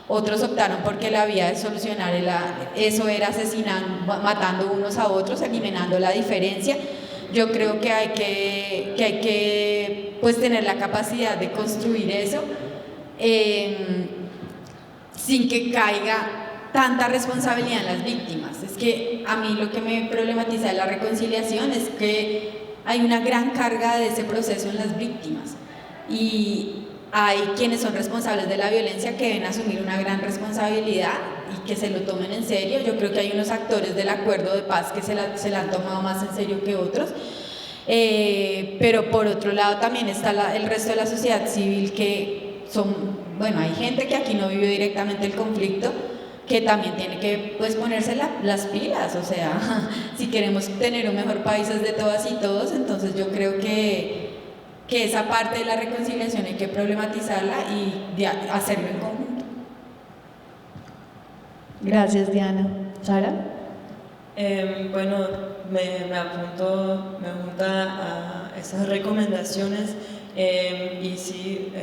otros optaron porque la vía de solucionar eso era asesinando, matando unos a otros, eliminando la diferencia. Yo creo que hay que pues tener la capacidad de construir eso sin que caiga tanta responsabilidad en las víctimas. Es que a mí lo que me problematiza de la reconciliación es que hay una gran carga de ese proceso en las víctimas, y hay quienes son responsables de la violencia que deben asumir una gran responsabilidad y que se lo tomen en serio. Yo creo que hay unos actores del acuerdo de paz que se la han tomado más en serio que otros, pero por otro lado también está el resto de la sociedad civil, que hay gente que aquí no vive directamente el conflicto, que también tiene que pues ponerse las pilas. O sea, si queremos tener un mejor país es de todas y todos. Entonces yo creo que esa parte de la reconciliación hay que problematizarla y hacerlo en conjunto. Gracias, Diana. ¿Sara? Bueno, me junta a esas recomendaciones, y sí,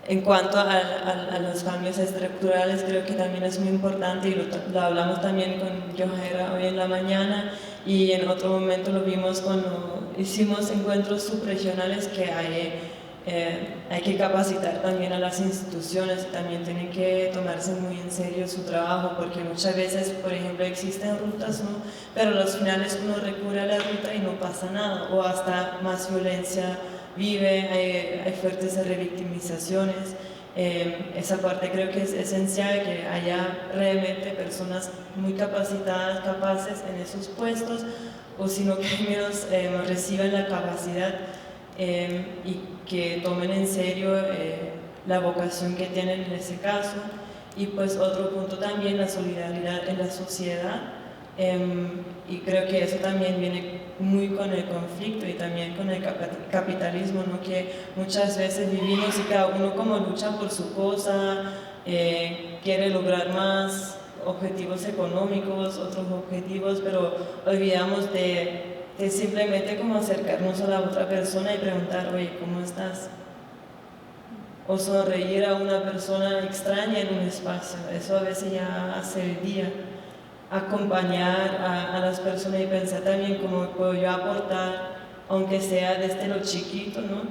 en cuanto a los cambios estructurales, creo que también es muy importante, y lo hablamos también con Johanna hoy en la mañana, y en otro momento lo vimos cuando hicimos encuentros subregionales, que hay que capacitar también a las instituciones, también tienen que tomarse muy en serio su trabajo, porque muchas veces, por ejemplo, existen rutas, ¿no? Pero a los finales uno recurre a la ruta y no pasa nada, o hasta más violencia hay fuertes revictimizaciones. Esa parte creo que es esencial, que haya realmente personas muy capacitadas, capaces en esos puestos, o sino que al menos reciban la capacidad y que tomen en serio la vocación que tienen en ese caso. Y pues otro punto también, la solidaridad en la sociedad, y creo que eso también viene muy con el conflicto y también con el capitalismo, ¿no? Que muchas veces vivimos y cada uno como lucha por su cosa, quiere lograr más, objetivos económicos, otros objetivos, pero olvidamos de simplemente como acercarnos a la otra persona y preguntar, oye, ¿cómo estás? O sonreír a una persona extraña en un espacio, eso a veces ya hace el día. Acompañar a las personas y pensar también cómo puedo yo aportar, aunque sea desde lo chiquito, ¿no?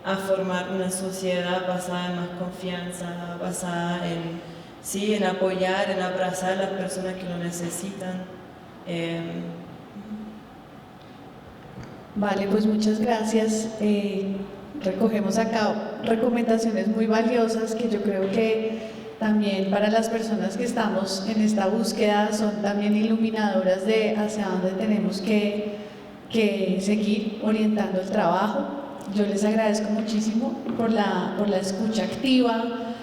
A formar una sociedad basada en más confianza, basada en apoyar, en abrazar a las personas que lo necesitan. Vale, pues muchas gracias. Recogemos acá recomendaciones muy valiosas que yo creo que también para las personas que estamos en esta búsqueda son también iluminadoras de hacia dónde tenemos que seguir orientando el trabajo. Yo les agradezco muchísimo por la escucha activa,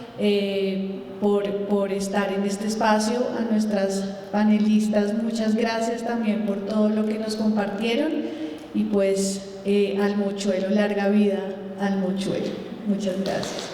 por estar en este espacio. A nuestras panelistas, muchas gracias también por todo lo que nos compartieron y pues al mochuelo, larga vida al mochuelo. Muchas gracias.